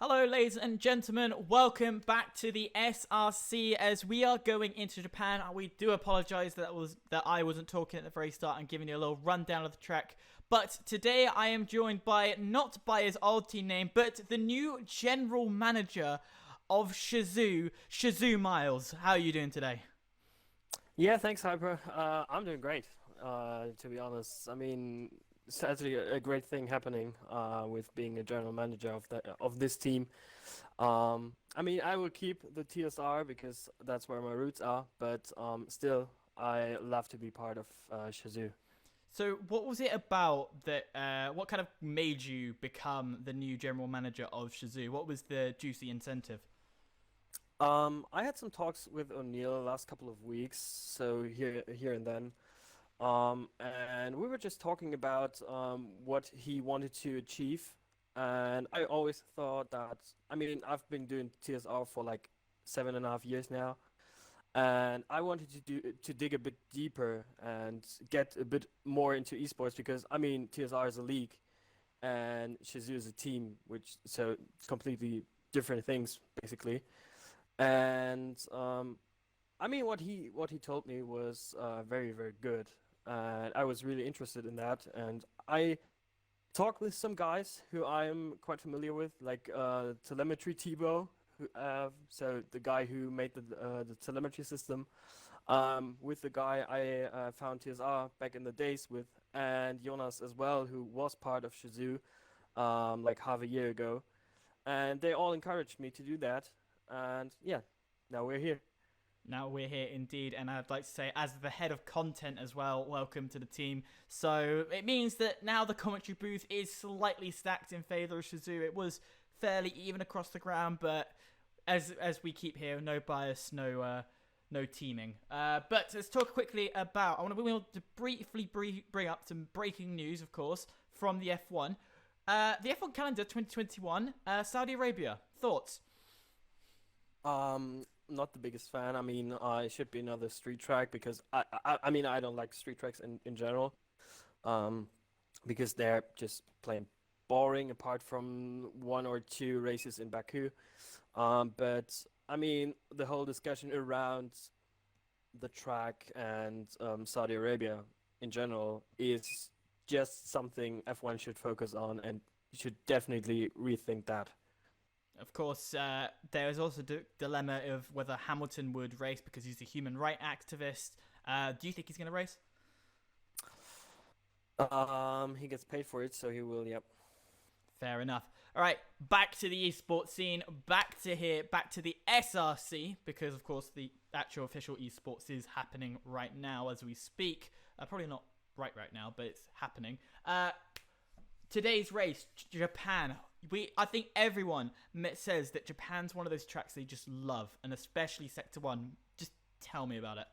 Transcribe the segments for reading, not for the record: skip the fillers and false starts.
Hello, ladies and gentlemen. Welcome back to the SRC. As we are going into Japan, we do apologise that I wasn't talking at the very start and giving you a little rundown of the track. But today I am joined by not by his old team name, but the new general manager of Shizou Miles. How are you doing today? Yeah, thanks, Hyper. I'm doing great, to be honest. It's actually a great thing happening with being a general manager of this team. I will keep the TSR because that's where my roots are, but still, I love to be part of Shazoo. So, what was it about that? What kind of made you become the new general manager of Shizou? What was the juicy incentive? I had some talks with O'Neill the last couple of weeks, so here and then. And we were just talking about what he wanted to achieve. And I always thought that, I've been doing TSR for like 7.5 years now, and I wanted to dig a bit deeper and get a bit more into esports because TSR is a league and Shizou is a team, which so it's completely different things basically. And what he told me was very very good, and I was really interested in that. And I talked with some guys who I'm quite familiar with, like Telemetry Tebow, so the guy who made the telemetry system, with the guy I found TSR back in the days with, and Jonas as well, who was part of Shizou like half a year ago, and they all encouraged me to do that. And yeah, now we're here. Now we're here indeed, and I'd like to say, as the head of content as well, welcome to the team. So it means that now the commentary booth is slightly stacked in favour of Shizou. It was fairly even across the ground, but as we keep here, no bias, no teaming. But let's talk quickly about. We want to briefly bring up some breaking news, of course, from the F1. The F1 calendar 2021, Saudi Arabia. Thoughts? Not the biggest fan. It should be another street track because I don't like street tracks in general. Um, because they're just plain boring apart from one or two races in Baku. But the whole discussion around the track and Saudi Arabia in general is just something F1 should focus on and should definitely rethink that. Of course, there is also the dilemma of whether Hamilton would race because he's a human rights activist. Do you think he's going to race? He gets paid for it, so he will. Yep. Fair enough. All right, back to the esports scene. Back to here. Back to the SRC because, of course, the actual official esports is happening right now as we speak. Probably not right now, but it's happening. Today's race, Japan. I think everyone says that Japan's one of those tracks they just love, and especially Sector 1. Just tell me about it.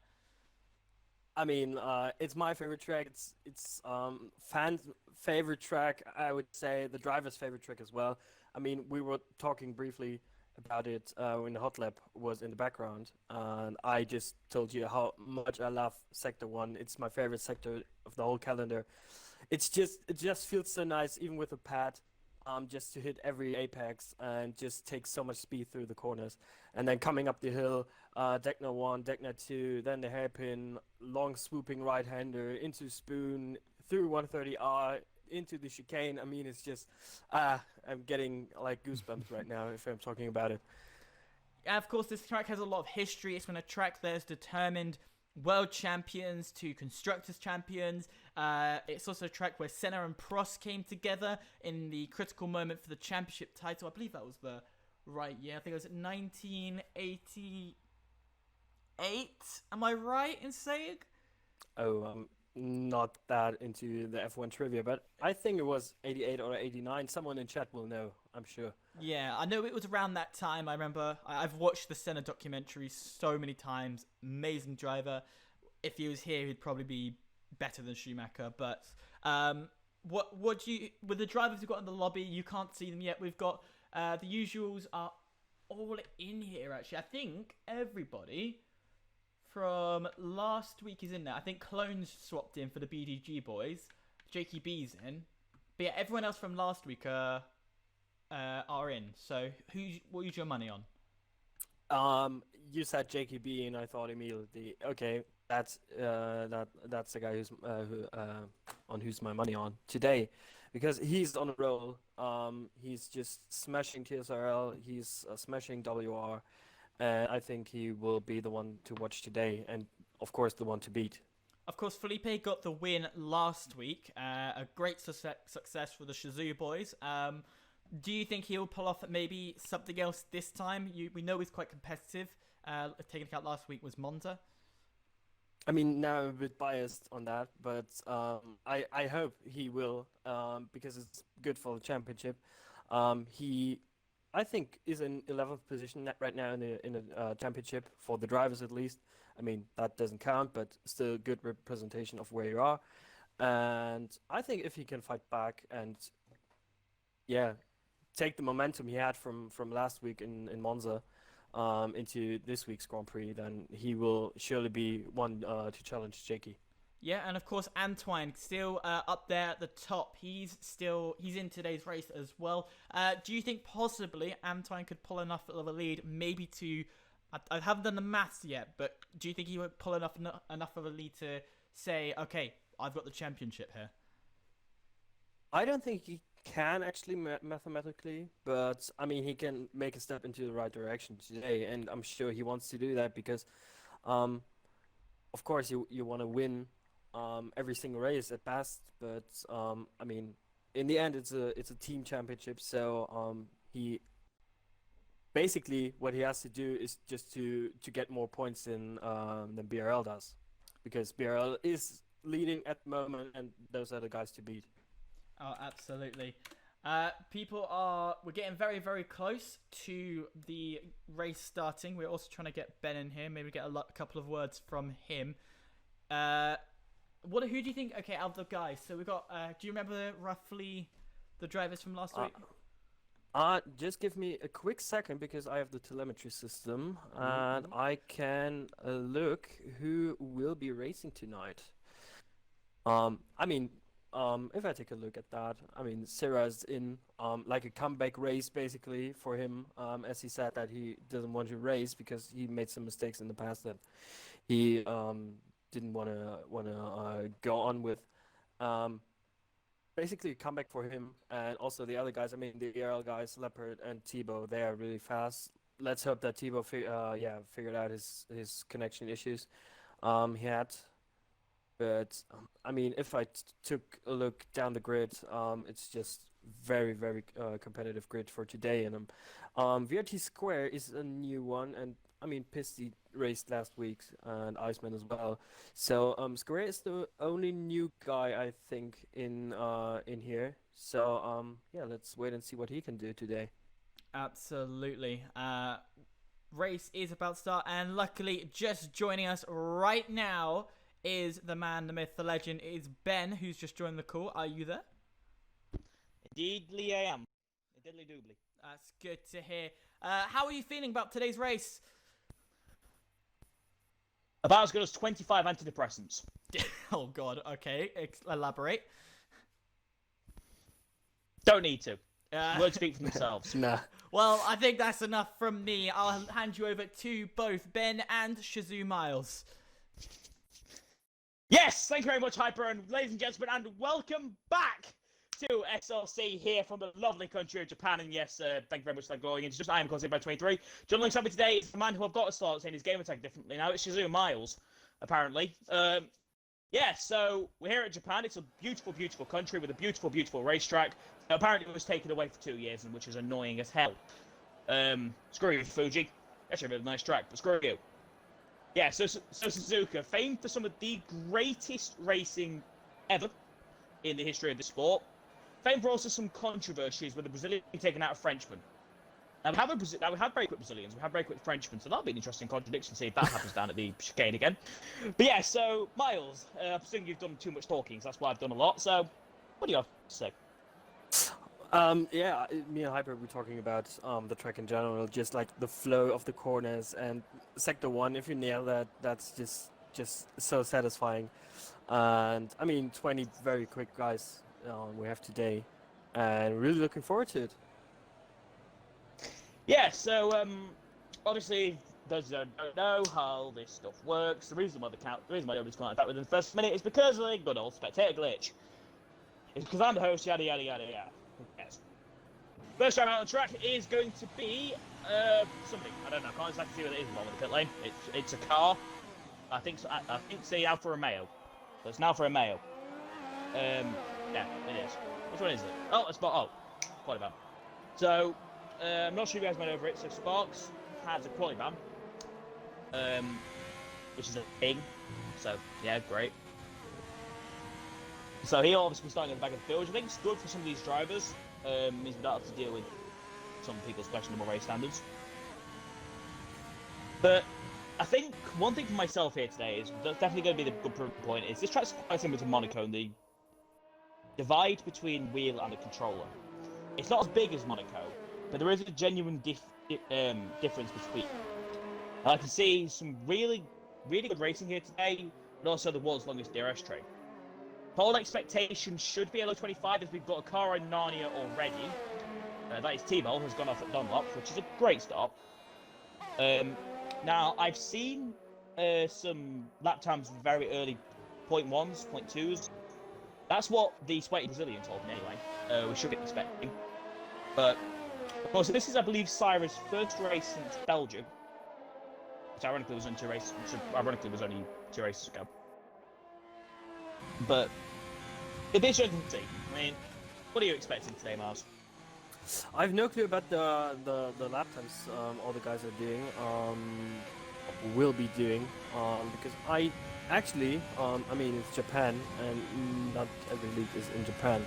It's my favorite track. It's fans' favorite track. I would say the driver's favorite track as well. We were talking briefly about it when the hot lap was in the background, and I just told you how much I love Sector 1. It's my favorite sector of the whole calendar. It just feels so nice, even with a pad, just to hit every apex and just take so much speed through the corners. And then coming up the hill, Deckner 1, Deckner 2, then the hairpin, long swooping right-hander into spoon, through 130R, into the chicane. It's just, I'm getting like goosebumps right now if I'm talking about it. And of course, this track has a lot of history. It's been a track that has determined world champions to constructors champions. It's also a track where Senna and Prost came together in the critical moment for the championship title. I believe that was the right year. I think it was 1988. Am I right in saying? Oh, I'm not that into the F1 trivia, but I think it was 88 or 89. Someone in chat will know, I'm sure. Yeah, I know it was around that time. I remember I've watched the Senna documentary so many times. Amazing driver. If he was here, he'd probably be better than Schumacher. But what do you with the drivers we've got in the lobby? You can't see them yet. We've got the usuals are all in here. Actually, I think everybody from last week is in there. I think Clones swapped in for the BDG boys. Jakey B's in. But yeah, everyone else from last week are in. So what is your money on? You said JKB, and I thought immediately, okay, that's the guy who's my money on today, because he's on a roll. He's just smashing TSRL. He's smashing WR, and I think he will be the one to watch today, and of course the one to beat. Of course, Felipe got the win last week. A great success for the Shazoo boys. Do you think he'll pull off maybe something else this time? We know he's quite competitive. Taking account last week was Monza. I mean, now I'm a bit biased on that, but I hope he will, because it's good for the championship. He, I think, is in 11th position right now in the championship for the drivers at least. I mean, that doesn't count, but still good representation of where you are. And I think if he can fight back and, yeah, take the momentum he had from last week in Monza into this week's Grand Prix, then he will surely be one to challenge Jakey. Yeah, and of course Antoine still up there at the top. He's in today's race as well. Do you think possibly Antoine could pull enough of a lead, maybe to? I haven't done the maths yet, but do you think he would pull enough of a lead to say, okay, I've got the championship here? I don't think he can actually mathematically, but I mean he can make a step into the right direction today, and I'm sure he wants to do that because, of course, you want to win every single race at best, but I mean in the end it's a team championship, so he basically what he has to do is just to get more points than BRL does, because BRL is leading at the moment, and those are the guys to beat. Oh, absolutely. We're getting very, very close to the race starting. We're also trying to get Ben in here, maybe get a couple of words from him. Who do you think? Okay, out of the guys. So we got. Do you remember roughly the drivers from last week? Just give me a quick second because I have the telemetry system and I can look who will be racing tonight. I mean, if I take a look at that, I mean, Sarah's in like a comeback race basically for him, as he said that he doesn't want to race because he made some mistakes in the past that he didn't want to go on with. Basically, a comeback for him, and also the other guys. I mean, the ERL guys, Leopard and Thibaut, they are really fast. Let's hope that Thibaut figured out his connection issues he had. But I mean, if I took a look down the grid, it's just very, very competitive grid for today. And VRT Square is a new one, and I mean, Pisty raced last week and Iceman as well. So Square is the only new guy I think in here. So yeah, let's wait and see what he can do today. Absolutely. Race is about to start, and luckily, just joining us right now is the man, the myth, the legend. It is Ben, who's just joined the call. Are you there? Indeedly, I am. Diddly doobly. That's good to hear. How are you feeling about today's race? About as good as 25 antidepressants. Oh, God. Okay. Elaborate. Don't need to. Words speak for themselves. Nah. Well, I think that's enough from me. I'll hand you over to both Ben and Shazoo Miles. Yes, thank you very much, Hyper, and ladies and gentlemen, and welcome back to SRC here from the lovely country of Japan. And yes, thank you very much for going into just I am Cosy by 23. John alongside me today is the man who I've got to start saying his game attack differently now. It's Shazoo Miles, apparently. Yeah, so we're here at Japan. It's a beautiful, beautiful country with a beautiful, beautiful racetrack. Apparently, it was taken away for 2 years, which is annoying as hell. Screw you, Fuji. Actually, a really nice track, but screw you. Yeah, so Suzuka, famed for some of the greatest racing ever in the history of the sport. Famed for also some controversies with the Brazilian taking out a Frenchman. Now, we have very quick Brazilians, we have very quick Frenchmen, so that'll be an interesting contradiction to see if that happens down at the chicane again. But yeah, so, Miles, I presume you've done too much talking, so that's why I've done a lot. So, what do you have to say? Yeah, me and Hyper were talking about the track in general, just like the flow of the corners and Sector 1. If you nail that, that's just so satisfying. And I mean, 20 very quick guys we have today, and really looking forward to it. Yeah, so obviously, those who don't know how this stuff works, the reason why nobody's contacted within the first minute is because of the good old spectator glitch. It's because I'm the host, yada yada yada yada. Who cares? First drive out on the track is going to be something. I don't know. I can't exactly see what it is involved with the pit lane. It's a car. I think so, I think it's the Alfa Romeo. So it's an Alfa Romeo. Yeah, it is. Which one is it? Oh, it's quality ban. So I'm not sure if you guys went over it. So Sparks has a quality ban, which is a thing. So yeah, great. So he'll obviously be starting at the back of the field, which I think is good for some of these drivers. Means we don't have to deal with some people's questionable race standards. But I think one thing for myself here today is that's definitely going to be the good proof point is this track's quite similar to Monaco and the divide between wheel and the controller. It's not as big as Monaco, but there is a genuine difference between. And I can see some really good racing here today, but also the world's longest DRS train. Pole expectation should be a low 25 as we've got a car in Narnia already. That is T-Ball, who's gone off at Dunlop, which is a great stop. Now, I've seen some lap times very early 0.1s, 0.2s. That's what the sweaty Brazilian told me anyway. We should be expecting. But, of course, this is, I believe, Cyra's first race since Belgium. Which ironically was only two races ago. But it'd be interesting to see. I mean, what are you expecting today, Mars? I have no clue about the lap times all the guys are doing, will be doing, because I actually, I mean, it's Japan, and not every league is in Japan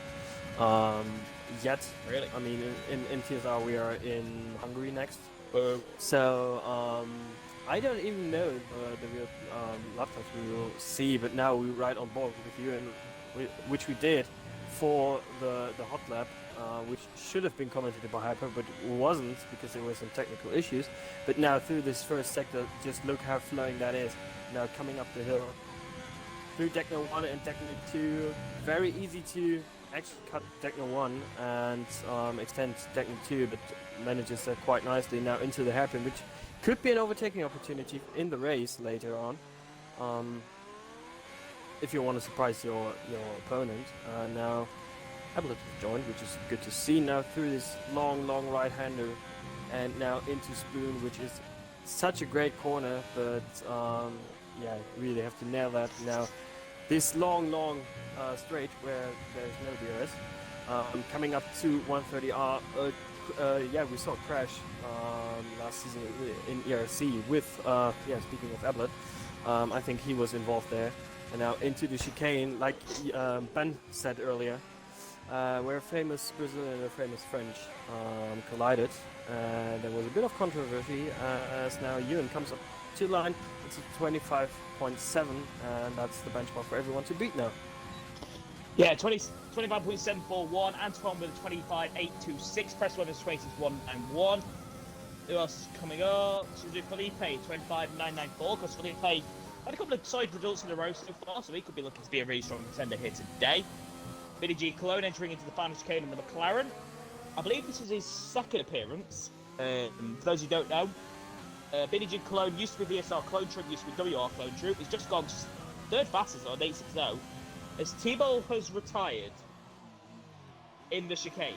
yet. Really? I mean, in TSR we are in Hungary next. Oh. So I don't even know the real lap times we will see, but now we ride on board with you, and which we did for the hot lap. Which should have been commented by Hyper, but wasn't because there were some technical issues. But now through this first sector, just look how flowing that is. Now coming up the hill through Techno 1 and Techno 2, very easy to actually cut Techno 1 and extend Techno 2, but manages that quite nicely now into the hairpin, which could be an overtaking opportunity in the race later on. If you want to surprise your opponent. Now Tablet has joined, which is good to see now through this long right-hander and now into Spoon, which is such a great corner, but yeah, really have to nail that. Now this long straight where there's no DRS, coming up to 130R, yeah, we saw a crash last season in ERC with, yeah, speaking of Ablet, I think he was involved there. And now into the chicane, like Ben said earlier, where a famous Brazilian and a famous French collided. There was a bit of controversy as now Ewan comes up to line. It's a 25.7, and that's the benchmark for everyone to beat now. Yeah, 25.741. Antoine with a 25.826. Press Weathers 21.91. Who else is coming up? Suzuki Felipe 25.994. Because Felipe had a couple of solid results in a row so far, so he could be looking to be a really strong contender here today. Billy G. Cologne entering into the final chicane in the McLaren. I believe this is his second appearance. For those who don't know, Billy G. Cologne used to be VSR Clone Troop, used to be WR Clone Troop. He's just gone third fastest on 860 as Thibault has retired in the chicane.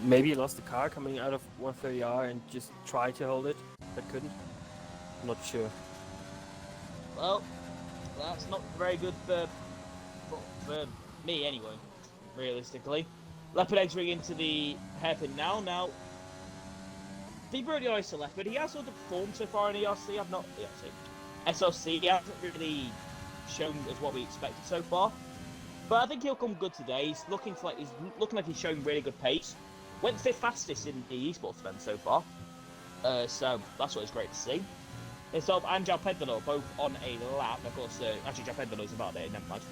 Maybe he lost the car coming out of 130R and just tried to hold it, but couldn't. I'm not sure. Well, that's not very good for me anyway, realistically. Leopard entering into the hairpin now. Now, be brutally honest to Leopard, he has underperformed so far in ERC. SRC, he hasn't really shown as what we expected so far. But I think he'll come good today. He's looking like he's showing really good pace. Went fifth fastest in the esports event so far. So that's what it's great to see. Himself and João Pedro both on a lap. Of course, actually João Pedro's about there, never mind.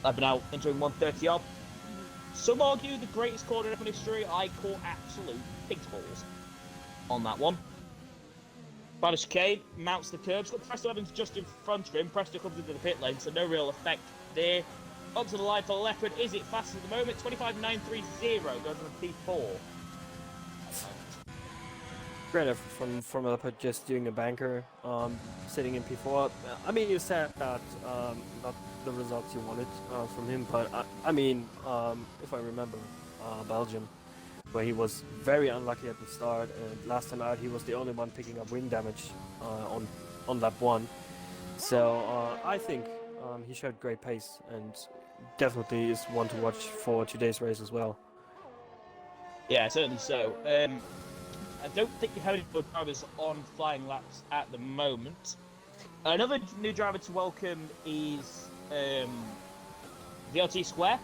I've been out entering 130 up. Some argue the greatest corner in history. I call absolute pig's balls on that one. Final chicane mounts the curbs. Got Presto Evans just in front of him. Presto comes into the pit lane, so no real effect there. up to the line for Leopard. Is it fast at the moment? 25.930 goes on P4. Great effort from Leopard, just doing a banker, sitting in P4. I mean, you said that not the results you wanted from him, but I mean, if I remember, Belgium, where he was very unlucky at the start, and last time out he was the only one picking up wing damage on lap 1. So I think he showed great pace and definitely is one to watch for today's race as well. Yeah, certainly so. I don't think you have any good drivers on flying laps at the moment. Another new driver to welcome is VLT Square.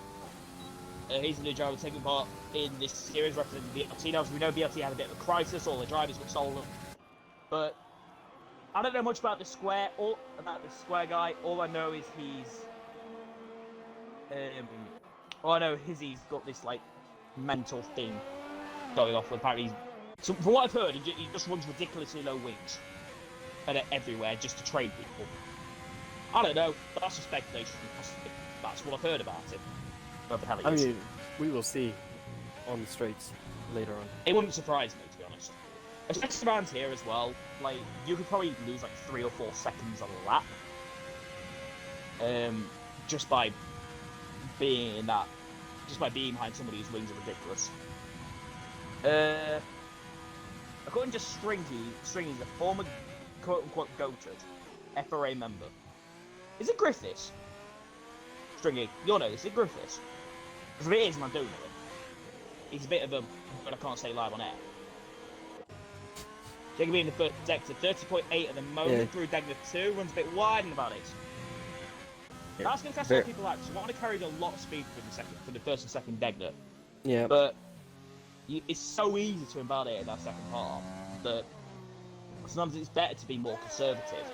He's the new driver taking part in this series representing VLT. Now, as we know, VLT had a bit of a crisis. All the drivers got stolen. But I don't know much about the Square or about the Square guy. All I know is he's got this like mental thing going off. Apparently, so from what I've heard, he just runs ridiculously low wings and everywhere just to trade people. I don't know, but that's a speculation. That's what I've heard about it. I mean, we will see on the straights later on. It wouldn't surprise me, to be honest. Especially around here as well. Like, you could probably lose like 3 or 4 seconds on a lap. Just by being behind somebody whose wings are ridiculous. According to Stringy is a former quote-unquote GOATed FRA member. Is it Griffiths? Stringy, you'll know this. Is it Griffiths? Because if it is, and I do know it, he's a bit of a... but I can't say live on air. Jacob being the first Degner, 30.8 at the moment through Degner 2, runs a bit wide and about it. Yeah. That's going to test what people out, because you want to carry a lot of speed for the first and second Degner. Yeah. But it's so easy to invalidate that second part that sometimes it's better to be more conservative.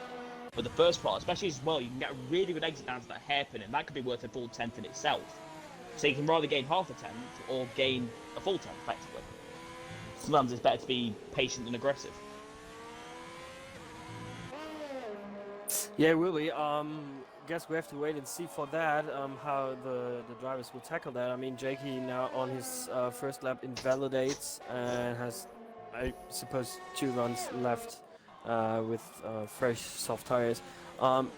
But the first part, especially as well, you can get a really good exit down to that hairpin, and that could be worth a full 10th in itself. So you can rather gain half a 10th or gain a full 10th, effectively. Sometimes it's better to be patient and aggressive. Yeah, really. Guess we have to wait and see for that, how the drivers will tackle that. I mean, Jakey now on his first lap invalidates and has, I suppose, 2 runs left with fresh soft tires.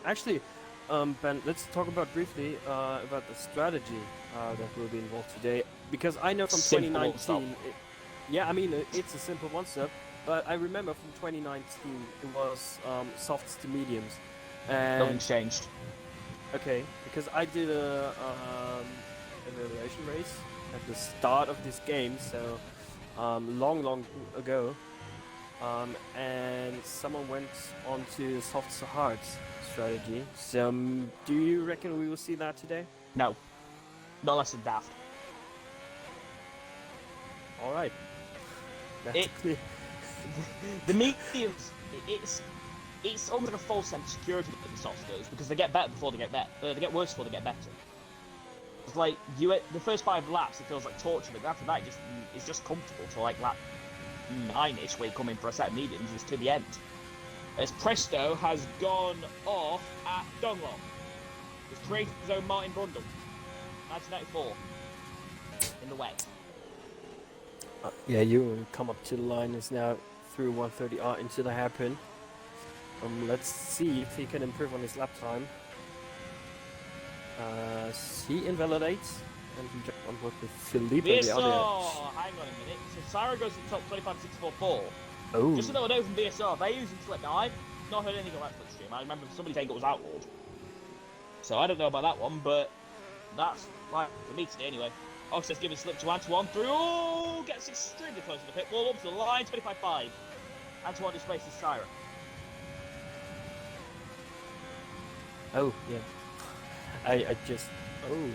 Actually, Ben, let's talk about briefly about the strategy that will be involved today, because I know from 2019. Yeah, I mean, it's a simple one-step, but I remember from 2019 it was softs to mediums. And nothing's changed. Okay, because I did a evaluation race at the start of this game, so long ago, and someone went on to softs to hards strategy. So, do you reckon we will see that today? No, not unless it's daft. All right. The mediums, it's almost like a false sense of security that the softs does, because they get better before they get better. They get worse before they get better. It's like the first 5 laps, it feels like torture, but after that, it's just comfortable to like lap 9-ish, where you come in for a set of mediums, is to the end. As Presto has gone off at Dunlop. He's created his own Martin Brundle. 1994. In the wet. Yeah, you come up to the line, is now through 130R into the hairpin. Let's see if he can improve on his lap time. He invalidates, and he jumps on board with Felipe on the other edge. Hang on a minute. So Sarah goes to the top 25.644. Oh. Just so that I know from BSR, they're using slip. Now, I've not heard anything about slipstream. I remember somebody saying it was outlawed. So I don't know about that one, but that's like for me today anyway. Oxford's giving slip to Antoine through. Oh, gets extremely close to the pit wall, up to the line, 25.5. Antoine displaces Sarah. Oh, yeah. I just... Oh.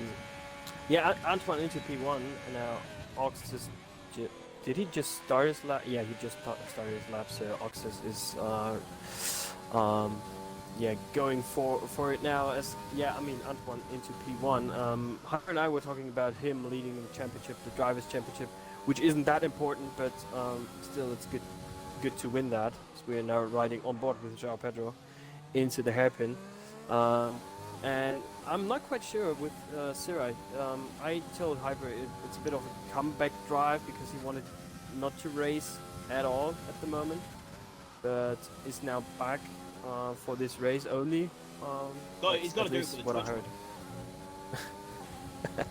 Yeah, Antoine into P1, and now Ox is... Did he just start his lap? Yeah, he just started his lap, so Oxus is... yeah, going for it now. As yeah, I mean, Antoine into P1. Hunter and I were talking about him leading the championship, the Drivers' Championship, which isn't that important, but still it's good to win that. So we are now riding on board with João Pedro into the hairpin. And I'm not quite sure with Sirai. I told Hyper it's a bit of a comeback drive because he wanted not to race at all at the moment, but is now back for this race only. He's got to do it for the what I Twitch heard.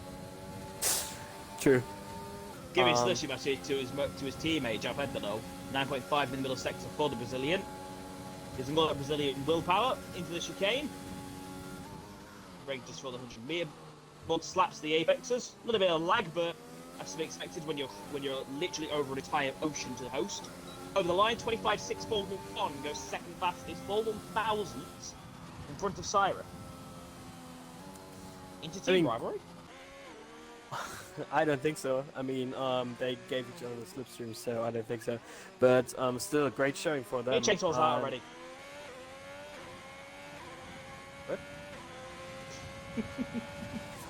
True. Giving slushy message to his teammate Japan though. 9.5 in the middle sector for the Brazilian. Doesn't got that Brazilian willpower into the chicane. Brake just for the 100-meter. But slaps the apexes. A little bit of lag, but that's to be expected when you're literally over an entire ocean to the host. Over the line, 25.641 goes second fastest, 4/1000 in front of Syra. Into team rivalry. I don't think so. I mean, they gave each other the slipstream, so I don't think so. But still a great showing for them. He chainsaws out already. What?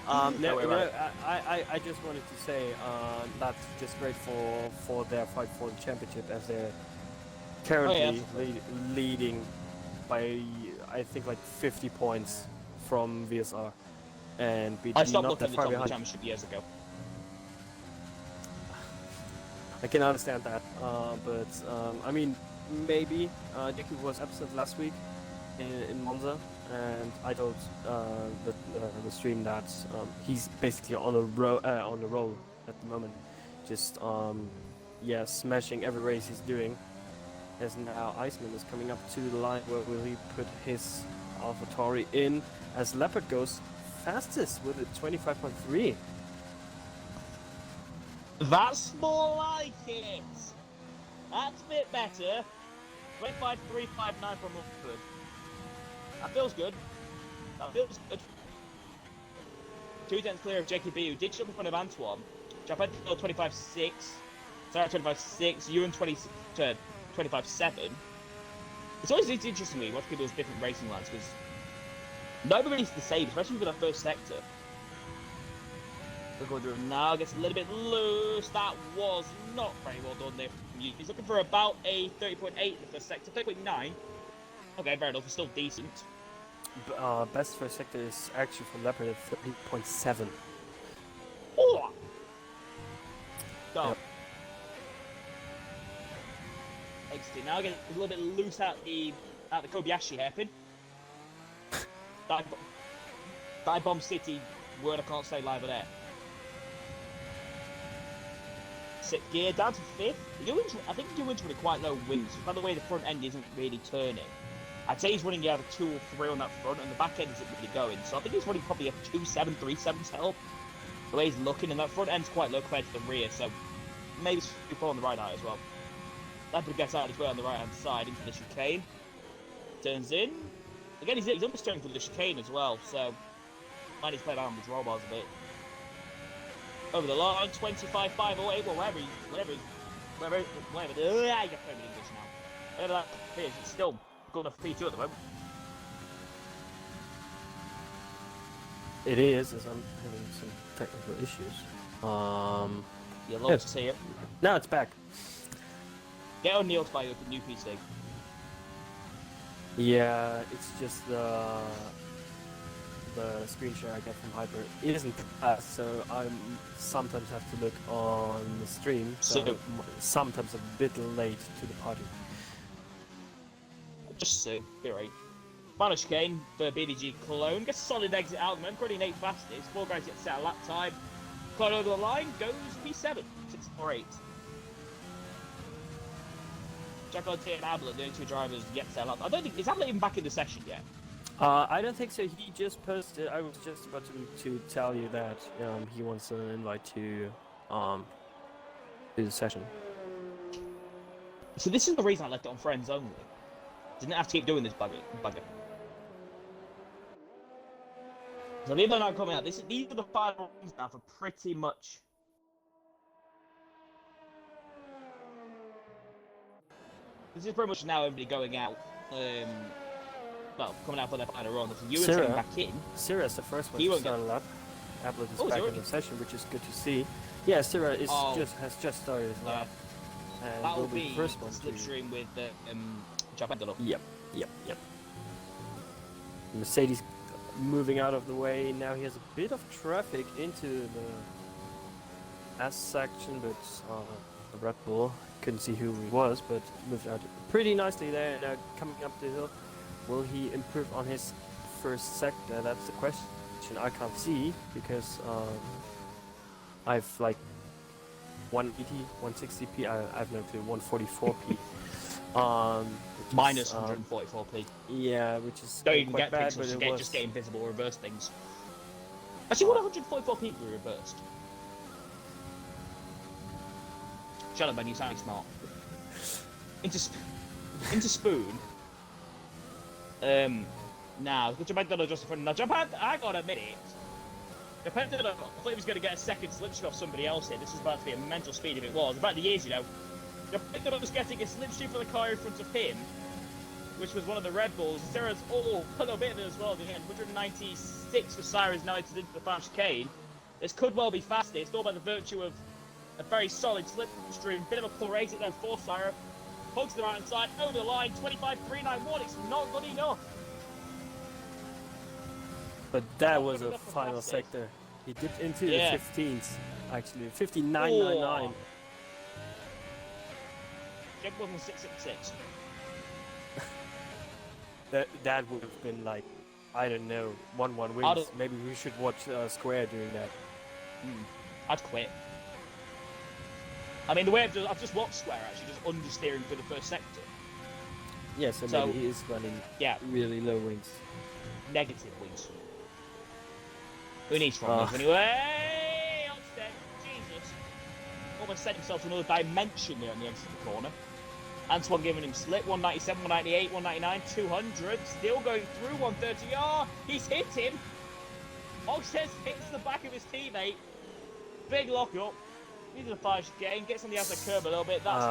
I just wanted to say that's just great for their fight for the championship, as they're currently leading by I think like 50 points from VSR, and I stopped not looking that at the far top of the behind. championship years ago. I can understand that, but I mean, maybe Dicky was absent last week in Monza, and I told the stream that he's basically on a roll at the moment, just smashing every race he's doing. As now Iceman is coming up to the line, where will he put his AlphaTauri in? As Leopard goes fastest with a 25.3. That's more like it. That's a bit better. 25.359 from Leopard. That feels good. That feels good. 2 tenths clear of JKB, who did jump in front of Antoine. Japan 25.6. Sorry, 25.6. Ewan 25.7. It's always interesting to me watch people's different racing lines, because nobody's the same, especially for that first sector. We're going through now, gets a little bit loose. That was not very well done there from you. He's looking for about a 30.8 in the first sector, 30.9. Okay, fair enough, it's still decent. Best first sector is actually for Leopard at 30.7. Oh! Go. Yep. Exiting now, getting a little bit loose out the Kobayashi hairpin. Die Bomb City, word I can't say live or there. Sixth gear down to fifth. I think Ewan's running quite low wings. By the way, the front end isn't really turning. I'd say he's running either 2 or 3 on that front, and the back end isn't really going. So I think he's running probably a 2.7, 3.7 setup. The way he's looking, and that front end's quite low compared to the rear, so maybe 2.4 on the right eye as well. Leopard gets out his way on the right hand side into the chicane. Turns in. Again, he's understeering for the chicane as well, so might need to play around with his roll bars a bit. Over the line, 25.5 away. Well, whatever. You got English now. Whatever that is, it's still good enough for P2 at the moment. It is, as I'm having some technical issues. You'll love to see it. Now it's back. Get on Neil's by with the new PC. Yeah, it's just the screen share I get from Hyper isn't fast, so I sometimes have to look on the stream. So sometimes a bit late to the party. Just be right. Final chicane for BDG Cologne. Gets a solid exit out of the moment. Currently in 8th fastest. 4 guys get set a lap time. Caught over the line. Goes P7. 6.48. Jack O'Day and Abler, the only 2 drivers, get set up. I don't think is Abler even back in the session yet. I don't think so. He just posted. I was just about to tell you that he wants an invite to the session. So this is the reason I left it on friends only. Didn't have to keep doing this bugger. So the other night coming out. These are the final runs now for pretty much. This is pretty much now everybody going out. Well, coming out for their final run. So Ewan's getting back in. Syrah's the first one He to won't start a lap. Applet is back Zero. in the session, which is good to see. Yeah, Syrah is has just started his lap. And That'll will be the first one to... slipstream with the Japan. Yep. Mercedes moving out of the way. Now he has a bit of traffic into the S section, but the Red Bull couldn't see who he was, but moved out pretty nicely there. Now coming up the hill, will he improve on his first sector? That's the question I can't see, because I've like 180, 160p. I've no clue. 144p. Minus 144p. Yeah, which is Don't even quite get bad, pixels, but it was. just get invisible reverse things. Actually, what 144p be reversed? Shut up, man, you sound smart. Into Spoon. Now, the Japan just in front. Now, Japan, I gotta admit it. Japan, I thought he was gonna get a second slipstream off somebody else here. This is about to be a mental speed if it was. In fact, the years, you know. Japan was getting a slipstream for the car in front of him, which was one of the Red Bulls. Sarah's a little bit of it as well. The 196 for Cyrus now into the final chicane. This could well be faster. It's all by the virtue of a very solid slipstream. Bit of a poor exit there for Cyrus. Hugs the right hand side, over the line, 25.391. It's not good enough. But that was a final sector. He dipped into the 15s, actually. 59.99. Jake wasn't 666. That would have been like, I don't know, 1-1 wins. Maybe we should watch Square doing that. I'd quit. I mean, the way I've just watched Square actually just understeering for the first sector. Yeah, so maybe he is running really low wings. Negative wings. Who needs strong wings anyway? Upstairs, Jesus. Almost sent himself to another dimension there on the exit of the corner. Antoine giving him slip, 197, 198, 199, 200. Still going through 130. Oh, he's hit him. Ogstez hits the back of his teammate. Big lock up. He's in the 5 chicane, gets on the outside curb a little bit. That's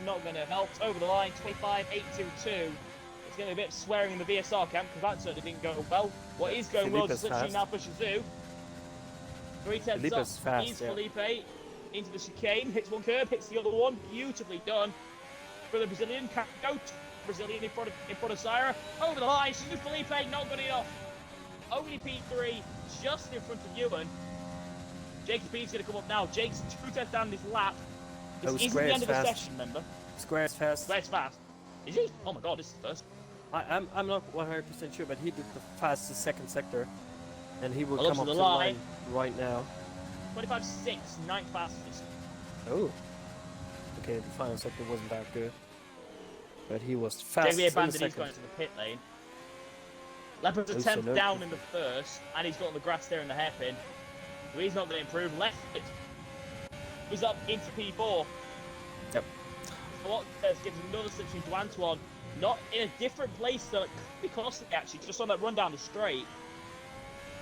not gonna help. Over the line, 25.822. It's gonna be a bit swearing in the VSR camp because that certainly didn't go well. What is going well is literally now for Shazoo. 310 up. Fast, He's Felipe into the chicane, hits one curb, hits the other one. Beautifully done for the Brazilian. Can't go to Brazilian in front of Syra. Over the line, Shazoo Felipe, not good enough. Only P3 just in front of Ewan. Jake's speed's going to come up now. Jake's 2 down this lap. This isn't the end of the session, remember? Square's fast. Square's fast. Is he? Oh my god, this is first. I'm not 100% sure, but he did the fastest second sector. And he will come up to the line right now. 25.6, 9th fastest. Oh. Okay, the final sector wasn't that good. But he was fast. Jake abandoned, he's going to the pit lane. Leopard's a 10th down in the first, and he's got on the grass there in the hairpin. So he's not going to improve. Left it. He's up into P4. Yep. So what gives another switch to Antoine. Not in a different place, so it could be costly actually, just on that run down the straight.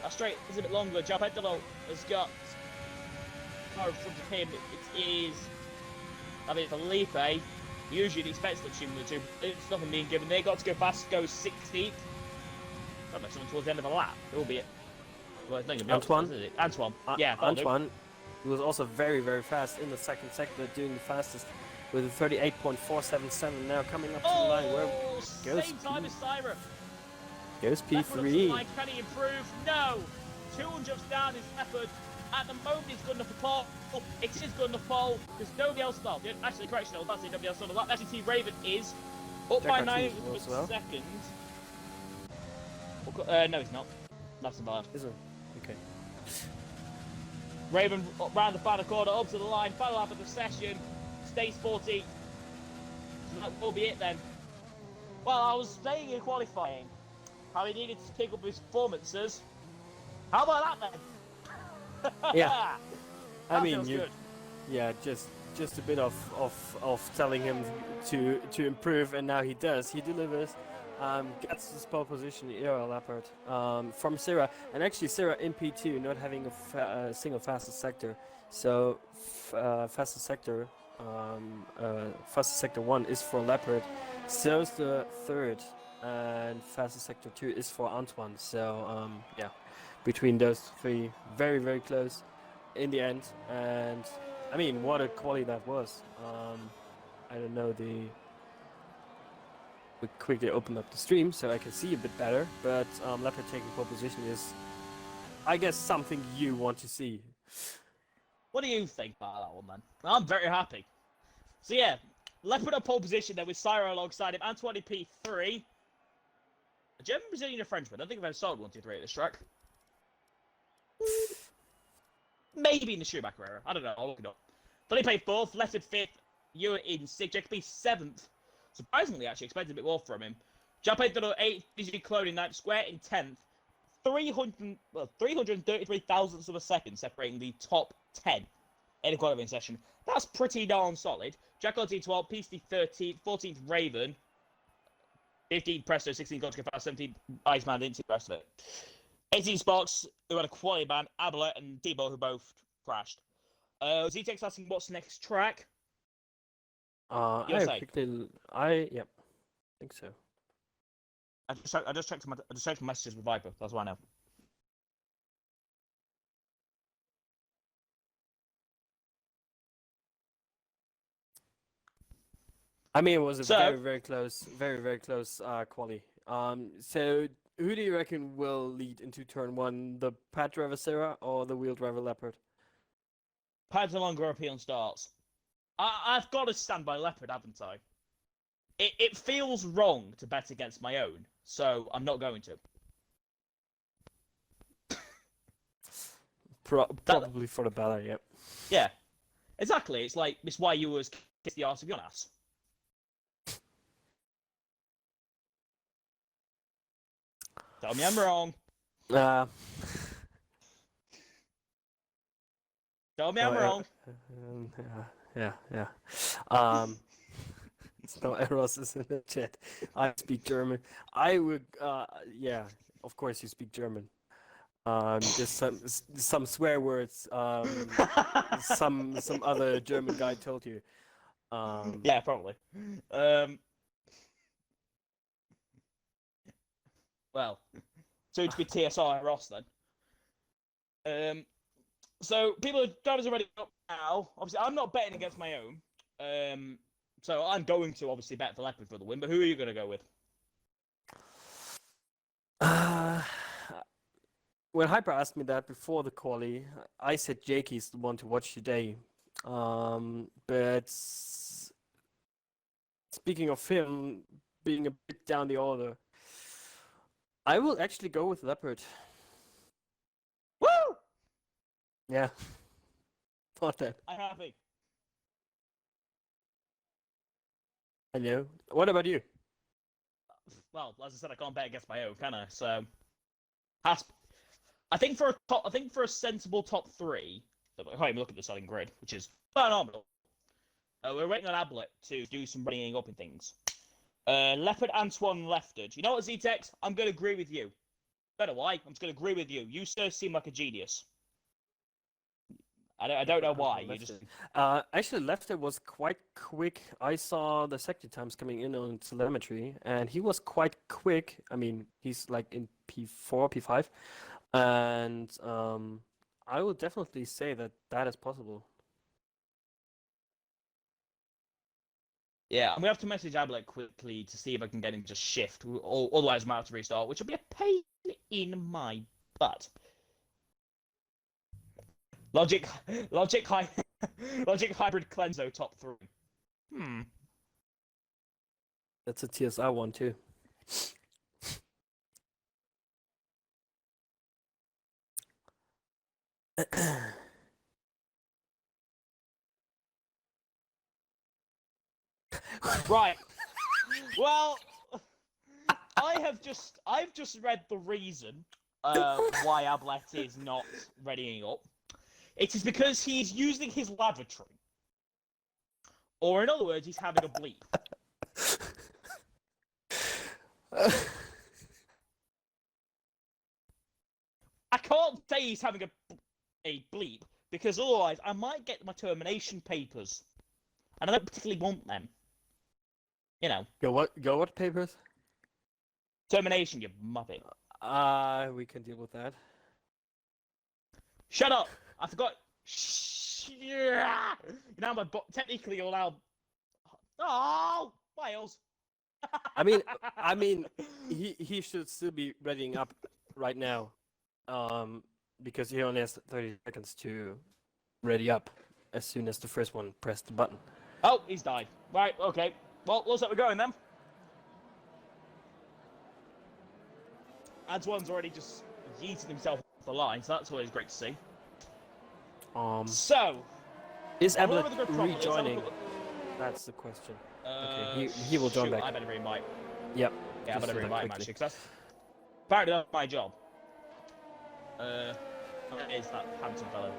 That straight is a bit longer. Japetolo has got car in front of him. It is, I mean, Felipe. Usually expects that between the two. It's nothing being given. They got to go fast, go 16th. I don't know, someone towards the end of the lap. It will be it. Well, it's not going to be Antoine? Is it? Antoine. Yeah, Antoine. He was also very, very fast in the second sector, doing the fastest with a 38.477. Now coming up to the line. Where goes same time as Syra. Goes P3. Can he improve? No. 200 jumps down is Leopard. At the moment, it's good enough for pole. It is good enough for pole. There's nobody else. Well, actually, correction. I was about to say nobody else on the lap. Actually, Team Raven is up by 9 second. No, he's not. That's a bad. Is it? Okay. Raven round the final corner, up to the line, final lap of the session, stays 40. So that will be it then. Well, I was saying in qualifying how he needed to pick up his performances. How about that then? Yeah. I mean, good. Yeah, just a bit of telling him to improve, and now he does. He delivers. Gets the pole position, Era Leopard, from Syrah, and actually Syrah in P2 not having a single fastest sector, so fastest sector 1 is for Leopard, so is the third, and fastest sector 2 is for Antoine, so yeah, between those three, very, very close in the end, and I mean, what a quality that was. I don't know We quickly open up the stream so I can see a bit better. But leopard taking pole position is, I guess, something you want to see. What do you think about that one, then? I'm very happy. So yeah, leopard at pole position there with Syro alongside him, Antoine P3. A German, Brazilian, or Frenchman. I don't think I've ever sold 1, 2, 3 at this track. Maybe in the Schumacher era. I don't know. I'll look it up. Felipe 4th, Leopard 5th, Ewan in 6th, Jacoby 7th. Surprisingly, actually, expected a bit more from him. Japan Dodo 8th, Digi Clone in 9th, Square in 10th. 333 thousandths of a second separating the top 10 in the qualifying session. That's pretty darn solid. Jack LT 12th, PC 13th, 14th Raven, 15th Presto, 16th Gotcha Fast, 17th Iceman, didn't see the rest of it. 18 Sparks, who had a quality ban, Abelet and Debo, who both crashed. ZTX asking what's next track? USA. Yep, I think so. I just checked my messages with Viper. That's why I know. I mean, it was a very close quali. So who do you reckon will lead into turn 1? The pad driver Sarah or the wheel driver Leopard? Pads along European starts. I've got to stand by Leopard, haven't I? It feels wrong to bet against my own, so I'm not going to. Probably for the better, yep. Yeah, exactly. It's why you was kiss the arse of your ass. Tell me I'm wrong. Tell me I'm wrong. Yeah. It's no errors in the chat. I speak German. I would, yeah, of course you speak German. Just some swear words. Some other German guy told you. Yeah, probably. Well, soon to be TSR Ross then. So drivers are ready up now. Obviously, I'm not betting against my own. So I'm going to obviously bet for Leopard for the win. But who are you going to go with? When Hyper asked me that before the quali, I said Jakey's the one to watch today. But speaking of him being a bit down the order, I will actually go with Leopard. Woo! Yeah. Thought that. I'm happy. I know. What about you? Well, as I said, I can't bet against my own, can I? So, I think for a sensible top 3, I can't even look at the selling grid, which is phenomenal. We're waiting on Abelet to do some running up and things. Leopard, Antoine, Leftard. You know what, ZTX? I'm going to agree with you. Better why? I'm just going to agree with you. You, sir, seem like a genius. I don't know why. You just actually, Leftard was quite quick. I saw the sector times coming in on telemetry, and he was quite quick. I mean, he's like in P4, P5, and I would definitely say that is possible. Yeah, I'm going to have to message Abelet quickly to see if I can get him to shift. Otherwise, I'm going to have to restart, which will be a pain in my butt. Logic hybrid Cleanso top 3. That's a TSR one too. Right. Well, I've just read the reason why Abelet is not readying up. It is because he's using his lavatory. Or in other words, he's having a bleep. I can't say he's having a bleep, because otherwise I might get my termination papers. And I don't particularly want them. You know. Go what papers? Termination, you muppet. We can deal with that. Shut up! I forgot. Now technically you're allowed. Oh, Wales. I mean, he should still be readying up right now, because he only has 30 seconds to ready up as soon as the first one pressed the button. Oh, he's died. Right, okay. Well, looks like we're going then. Adwan's already just yeeted himself off the line, so that's always great to see. So, is I'll Ablett over the grid properly, let's have a rejoining? quick- That's the question. Okay, he will join shoot, back. I better remind. Yep. Yeah, I just better do that remind him quickly. actually, because that's apparently that's my job. That is that handsome fellow.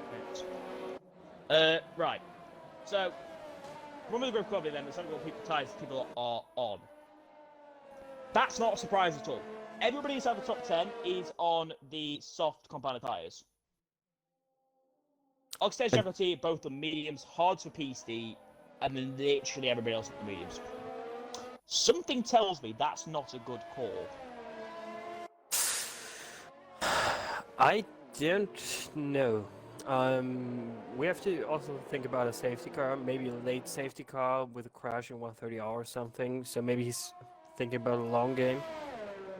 Right. So, run with the group properly then. Let's have a look what people are on. That's not a surprise at all. Everybody inside the top 10 is on the soft compound tyres. Oxtead, Jaguar, both the mediums, hards for PC, and then literally everybody else at the mediums. Something tells me that's not a good call. I don't know. We have to also think about a safety car, maybe a late safety car with a crash in 130R or something. So maybe he's thinking about a long game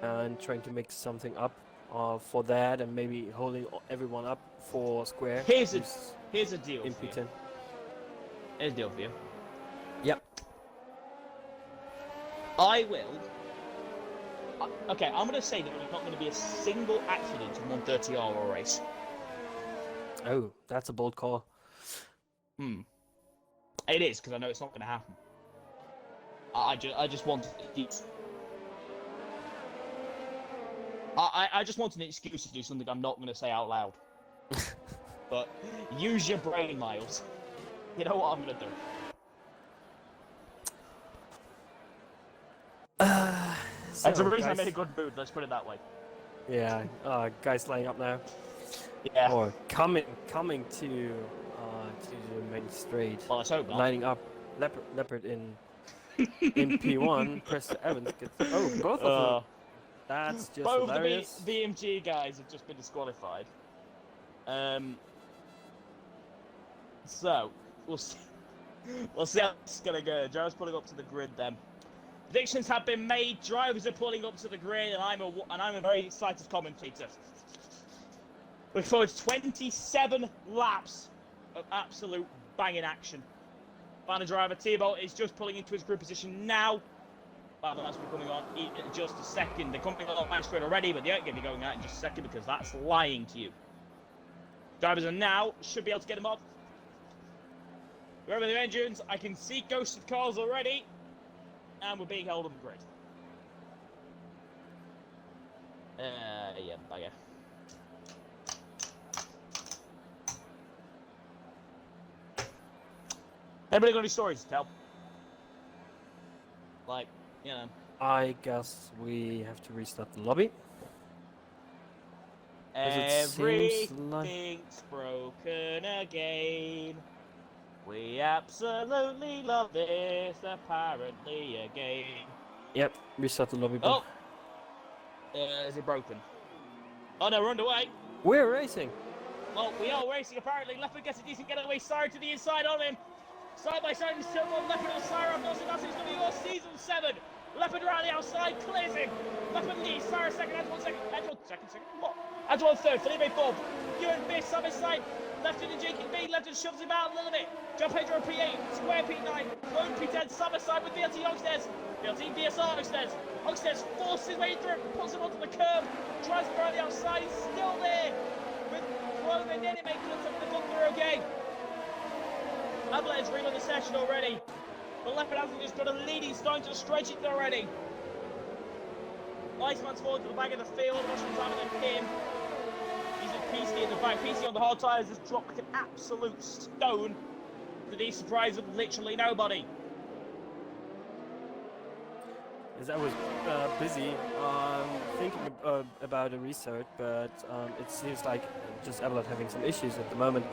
and trying to make something up for that, and maybe holding everyone up for Square. Here's a deal for you. Impotent. Here's a deal for you. Yep. I will. Okay, I'm going to say that there's not going to be a single accident in 130R race. Oh, that's a bold call. It is, because I know it's not going to happen. I just want I just want an excuse to do something I'm not going to say out loud. But use your brain, Miles. You know what I'm going to do. That's the reason I made a good mood, let's put it that way. Yeah, guys lining up now. Yeah. Or coming to the main straight. Well, let's hope not. Lining up. Leopard in P1. Preston Evans gets. Oh, both of them. That's just both hilarious. the BMG guys have just been disqualified. So we'll see. We'll see how it's gonna go. Joe's pulling up to the grid then. Predictions have been made. Drivers are pulling up to the grid, and I'm a very excited commentator. Looking forward to 27 laps of absolute banging action. Final driver T-Bolt is just pulling into his grid position now. Well, that's coming on in just a second. They're coming on my screen already, but they aren't going to be going out in just a second because that's lying to you. Drivers are now should be able to get them off. Wherever their engines, I can see ghosted cars already, and we're being held on the grid. Yeah, bugger. Anybody got any stories to tell? Like, you know. I guess we have to restart the lobby. Everything's broken again. We absolutely love this, apparently, again. Yep, restart the lobby. Oh! Is it broken? Oh no, we're underway. We're racing. Well, we are racing, apparently. Leopard gets a decent getaway. Sire to the inside on him. Side by side, he's still on Leopard on Sire. Of course, that's his WR Season 7. Leopard around the outside, clears him. Leopard leads, Sire second, Edward second. Second. What? Edward third, Felipe fourth. Ewan fifth, side by side. Left in Jakey B, left and shoves him out a little bit. John Pedro P8, Square P9, Clone P10, side by side with VLT Oxtead. VLT DSR Oxtead. Oxtead forces his way through, puts him onto the curb, tries to go around the outside, he's still there. With Clone and nearly making the Thunder again. Adelaide's reeling the session already. But Leopard hasn't just got a lead, he's starting to stretch it already. Iceman's forward to the back of the field, much more time than him. He's at PC in the back. PC on the hard tyres has dropped like an absolute stone to the surprise of literally nobody. As I was busy thinking about a restart, but it seems like just Adelaide's having some issues at the moment.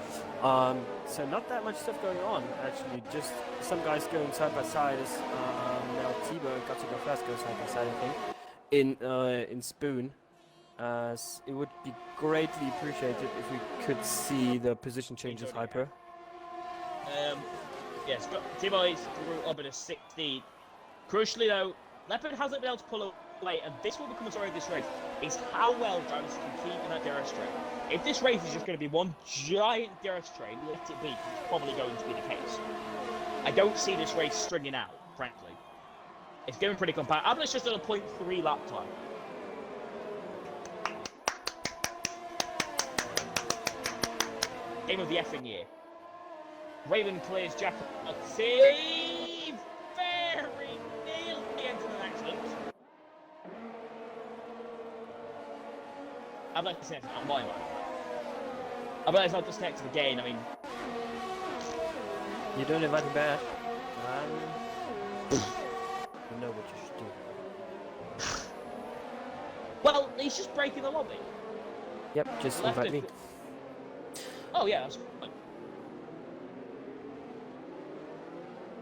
So not that much stuff going on, actually. Just some guys going side by side. As now Tibo and Got to Go Fast go side by side, I think, in Spoon. It would be greatly appreciated if we could see the position changes hyper. Yes, Tibo is up at a 16. Crucially though, Leopard hasn't been able to pull away, and this will become a story of this race, is how well drivers can keep in that DRS train. If this race is just going to be one giant DRS train, let it be, it's probably going to be the case. I don't see this race stringing out, frankly. It's going pretty compact. Ablett's just at a 0.3 lap time. Game of the effing year. Raven clears Jack. Very nearly into an accident. I'd like to say it's not my mind. I bet it's not just next to the gain. I mean, You don't invite him back. You know what you should do. well, he's just breaking the lobby. Yep, just Left invite it- me. Oh yeah, that's fine.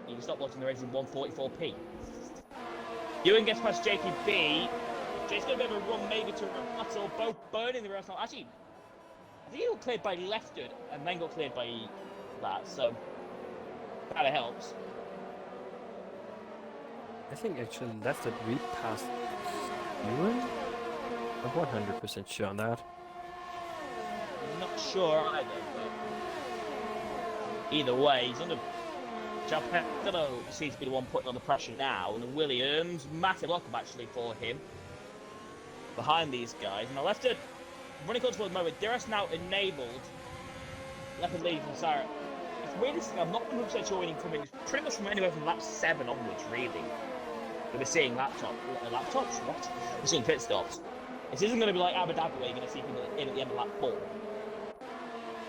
You can stop watching the race in 144p. Ewan gets past JKB. Jake's got a bit of a run, maybe to Russell, both burning the race. Actually, I think he got cleared by Leftwood and then got cleared by that, so kind of helps. I think actually left it repassed Ewan? I'm 100% sure on that. I'm not sure either, but either way, he's under. Japanello seems to be the one putting on the pressure now, and Williams, massive lockup actually for him behind these guys. Now Leftwood running close for the moment. DRS now enabled. Leopard leading from Sarah. It's weirdest thing, I'm not 100% sure when he coming. It's pretty much from anywhere from lap 7 onwards, really. We're seeing laptops? What? We're seeing pit stops. This isn't going to be like Abu Dhabi where you're going to see people in at the end of lap 4.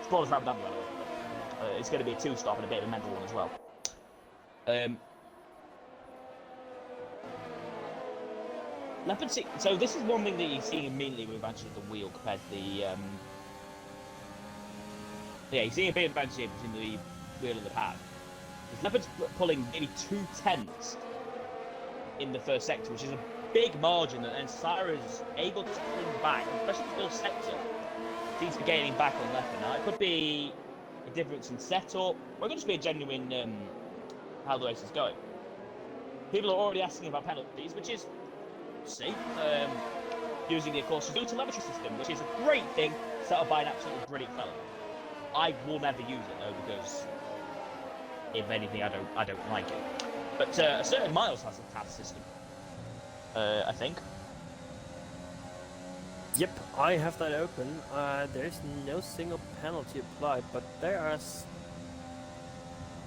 Spoilers for Abu Dhabi, by the way. It's going to be a 2-stop and a bit of a mental one as well. Leopard, so this is one thing that you see immediately with advantage of the wheel compared to the yeah, you're seeing a bit of advantage between the wheel and the pad. Leopard's pulling maybe 2/10 in the first sector, which is a big margin, and Cyrus able to cling back, especially in the first sector. Seems to be gaining back on Leopard. Now it could be a difference in setup, or it could just be a genuine how the race is going. People are already asking about penalties, which is see, using the, of course, due telemetry system, which is a great thing set up by an absolutely brilliant fellow. I will never use it though, because if anything, I don't like it. But a certain Miles has a TAS system, I think. Yep, I have that open. There's no single penalty applied, but there are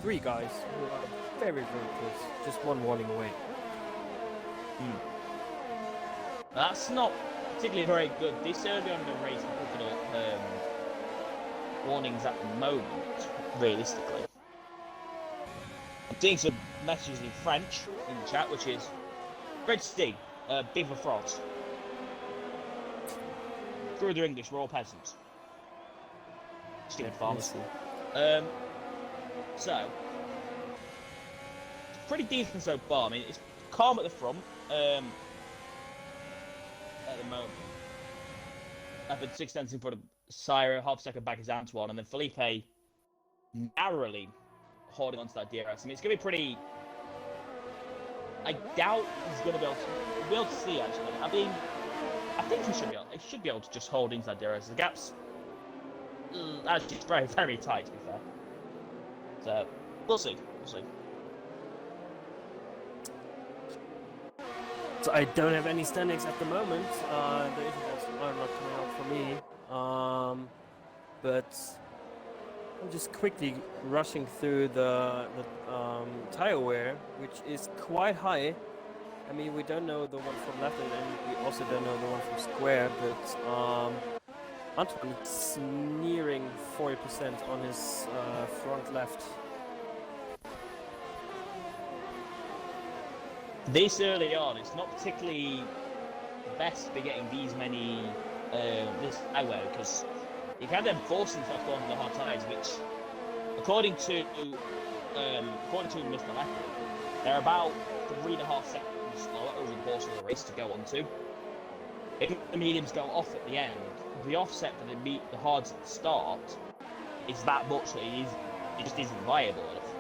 3 guys who are very close. Just one warning away. That's not particularly very good. This early on in the race, we're picking up warnings at the moment, realistically. I'm seeing some messages in French in the chat, which is great to see. Vive France. Screw their English, we're all peasants. Stupid farmers. So, it's pretty decent so far. I mean, it's calm at the front. At the moment, up at 6 tenths in front of Syra, half second back is Antoine, and then Felipe narrowly holding onto that DRS. I mean, it's going to be pretty. I doubt he's going to be able to. We'll see, actually. I mean, I think he should be able to just hold into that DRS. The gap's actually very tight, to be fair. So we'll see. So I don't have any standings at the moment. The intervals are not coming out for me. But I'm just quickly rushing through the tire wear, which is quite high. I mean, we don't know the one from left, and we also don't know the one from square. But Antoine is nearing 40% on his front left. This early on, it's not particularly best to be getting these many this highway, because you can then force themselves going to the hard tires, which, according to Mr. Leopard, they're about 3.5 seconds slower over the course of the race to go on to. If the mediums go off at the end, the offset for the hards at the start is that much that it just isn't viable enough.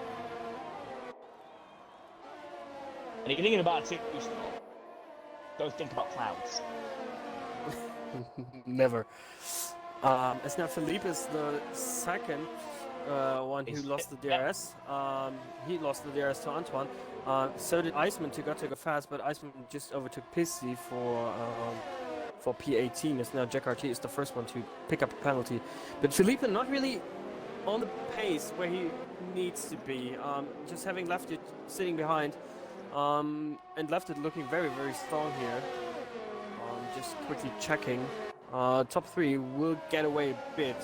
And if you're thinking about a 2-stop, don't think about clouds. Never. As now Philippe is the second one who lost the DRS. He lost the DRS to Antoine. So did Iceman to go fast, but Iceman just overtook Pissy for P18. As now Jack RT is the first one to pick up a penalty. But Philippe not really on the pace where he needs to be. Just having left it sitting behind, and left it looking very, very strong here. Just quickly checking. Top 3 will get away a bit,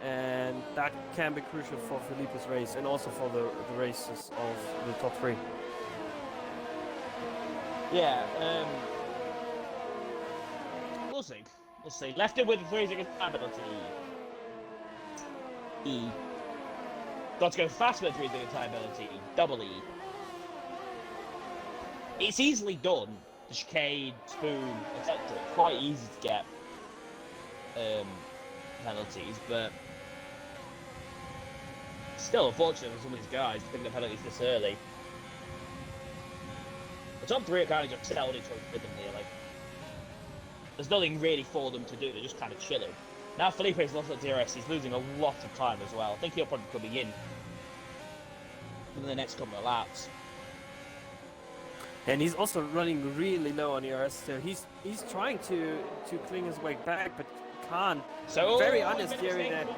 and that can be crucial for Felipe's race and also for the races of the top 3. Yeah, we'll see. We'll see. Left it with freezing ability. E. Got to go fast with freezing ability. Double E. It's easily done. The chicane, spoon, etc. Quite easy to get penalties, but still unfortunate for some of these guys picking up penalties this early. The top 3 are kind of just settled into a rhythm here. Like, there's nothing really for them to do. They're just kind of chilling. Now Felipe's lost at DRS. He's losing a lot of time as well. I think he'll probably be coming in the next couple of laps. And he's also running really low on ERS, so he's trying to cling his way back, but can't. So very understeery there.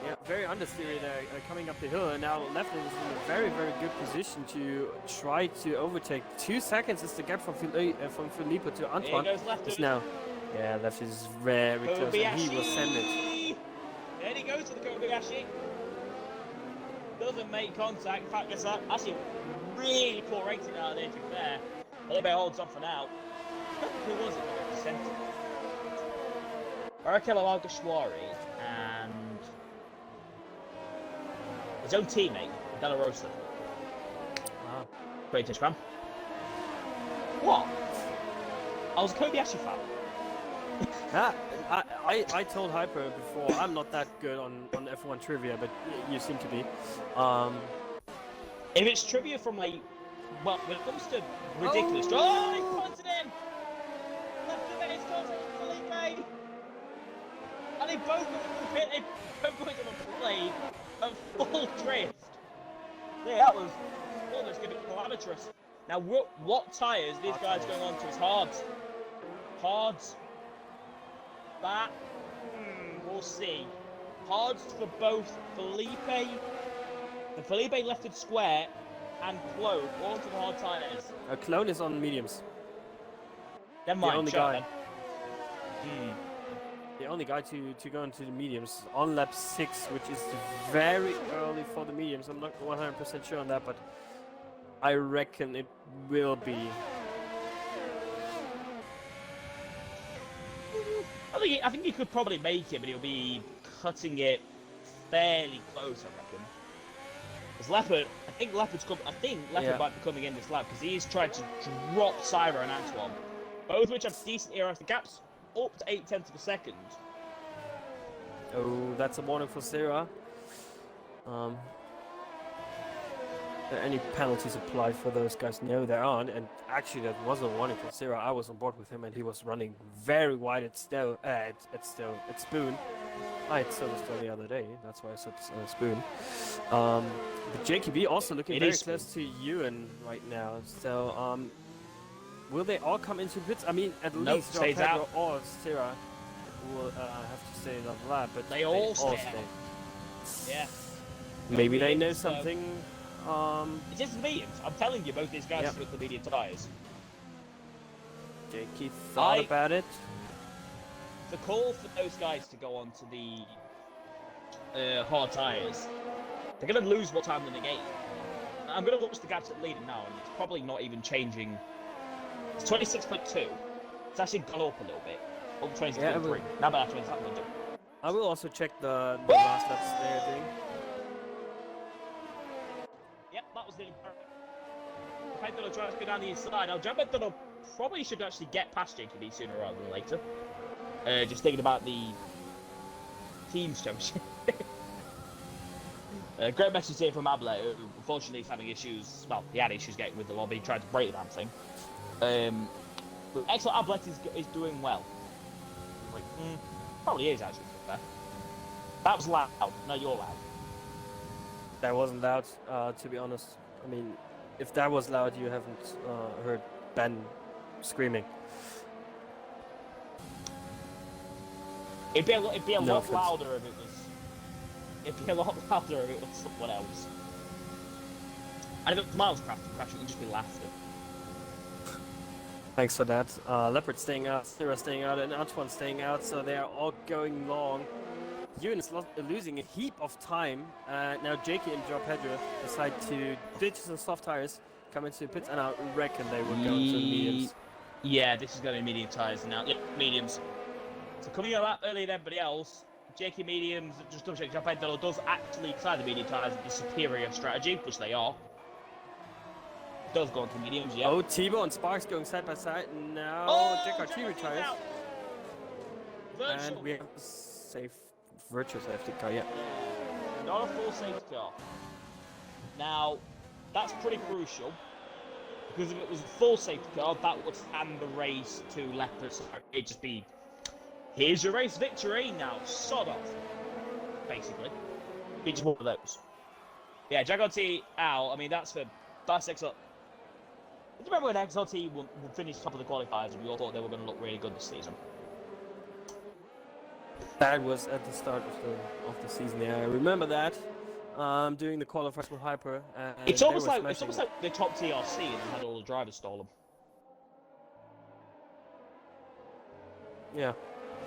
Yeah, very understeery there, coming up the hill, and now Left is in a very, very good position to try to overtake. 2 seconds is the gap from Felipe to Antoine. Here goes Left. Just now. Yeah, Left is very close, and he will send it. There he goes to the Kobayashi. Doesn't make contact. In fact, gets actually really poor rating out there, to be fair. Felipe holds on for now. Who was it that got sent? Barakel Al-Gashwari and his own teammate, Della Rosa. Wow. British fan. What? I was a Kobayashi fan. I told Hyper before, I'm not that good on F1 trivia, but you seem to be. If it's trivia from like, well, when it comes to ridiculous, oh, he pointed in. Left of it, it's Felipe, and they both went on a play of full drift. Yeah, that was almost going to be calamitous. Now, what tyres these guys going on to is hards. Hards. That, we'll see. Hards for both Felipe. And Felipe left it square and Clone all onto the hard tyres. Clone is on mediums. Never mind, the only shut guy. up then. The only guy to go into the mediums on lap 6, which is very early for the mediums. I'm not 100% sure on that, but I reckon it will be. I think he could probably make it, but he'll be cutting it fairly close, I reckon. Because Leopard, I think Leopard might be coming in this lap because he's tried to drop Syra and Antoine, both which have decent ERS. The gap's up to 0.8 of a second. Oh, that's a warning for Sarah. Are there any penalties applied for those guys? No, there aren't. And actually, that was a warning for Sarah. I was on board with him, and he was running very wide at Spoon. I had Silver Stone the other day. That's why I said Spoon. But JKB also looking very close to Ewan right now. So, will they all come into pits? I mean, at least John Pedro or Sarah will have to stay another lap, but they all stay. Yeah. Maybe they know something. It's just the mediums. I'm telling you, both these guys with the medium tyres. Jakey thought about it. The call for those guys to go on to the hard tyres, they're going to lose more time than they gain. I'm going to watch the gaps at leading now, and it's probably not even changing. It's 26.2. It's actually gone up a little bit. Up to 26.3. Now about 27.2. I will also check the last laps there thing. Yep, that was nearly perfect. Pedro tries to go down the inside. Now, Pedro probably should actually get past JKB sooner rather than later. Just thinking about the team's championship. Great message here from Able, who unfortunately is having issues. Well, he had issues getting with the lobby, tried to break the damn thing. But Excellent Ablet is doing well. Like, probably is actually. To be fair. That was loud. No, you're loud. That wasn't loud, to be honest. I mean, if that was loud, you haven't heard Ben screaming. It'd be a No lot offense. louder if it was. It'd be a lot louder if it was someone else. And if it was Miles crashing, it would just be laughter. Thanks for that. Leopard staying out, Sarah staying out, and Antoine staying out, so they are all going long. Ewan is losing a heap of time. Now Jakey and Joe Pedro decide to ditch the soft tires, come into the pits, and I reckon they will go into the mediums. Yeah, this is going to be medium tyres now. Yeah, mediums. So coming a lot earlier than everybody else, Jakey mediums, just double check, Joe Pedro does actually decide the medium tyres the superior strategy, which they are. Does go into mediums, yeah. Oh, Tebow and Sparks going side by side. Now Jack RT retires. And we have a virtual safety car, yeah. Not a full safety car. Now, that's pretty crucial. Because if it was a full safety car, that would hand the race to Leopard. So it'd just be, here's your race victory, now sod off. Basically. Be just one of those. Yeah, Jack RT out, I mean, that's excellent. Do you remember when XLT will finish top of the qualifiers and we all thought they were going to look really good this season? That was at the start of the season, yeah, I remember that. Doing the qualifiers with Hyper. And It's almost like the top TRC and had all the drivers stole them. Yeah,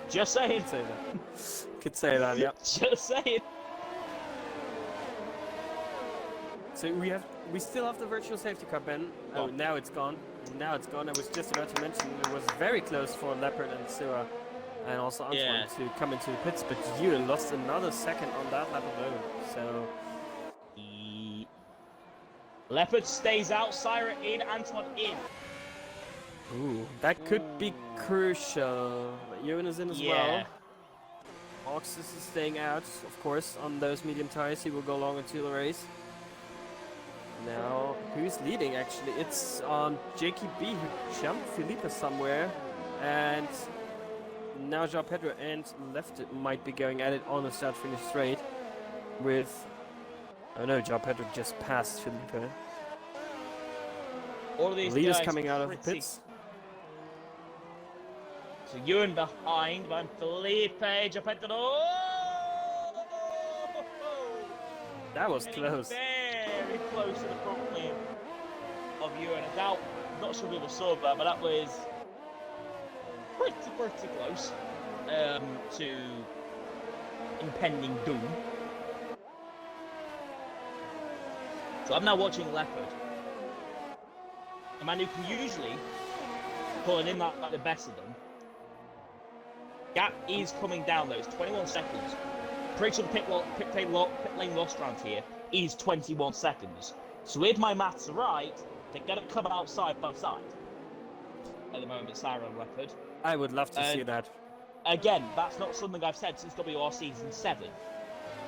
Just saying. could say that. Could say that, yeah. Just saying. So we still have the virtual safety car, Ben. Oh, now it's gone. Now it's gone. I was just about to mention it was very close for Leopard and Syrah and also Antoine to come into the pits, but you lost another second on that lap alone. So Leopard stays out, Syrah in, Antoine in. ooh, that could be crucial. Ewan is in as well. Oxus is staying out, of course, on those medium tires. He will go long into the race. Now, who's leading actually? It's Jakey B who jumped Felipe somewhere, and now João Pedro and Left might be going at it on the start finish straight with, oh no, João Pedro just passed Felipe. All of these Leaders guys coming out of the pretty- pits. So Ewan behind, but Felipe, João Pedro. That was Getting close. Very close to the front wheel of Ewan. I doubt, not sure people saw that, but that was pretty close to impending doom. So I'm now watching Leopard, a man who can usually pull in like the best of them. Gap is coming down though, it's 21 seconds. Pretty sure the pit lane lost round here is 21 seconds. So if my maths are right, they're going to come out side by side. At the moment, Syrah and Leopard. I would love to see that. Again, that's not something I've said since WR Season 7.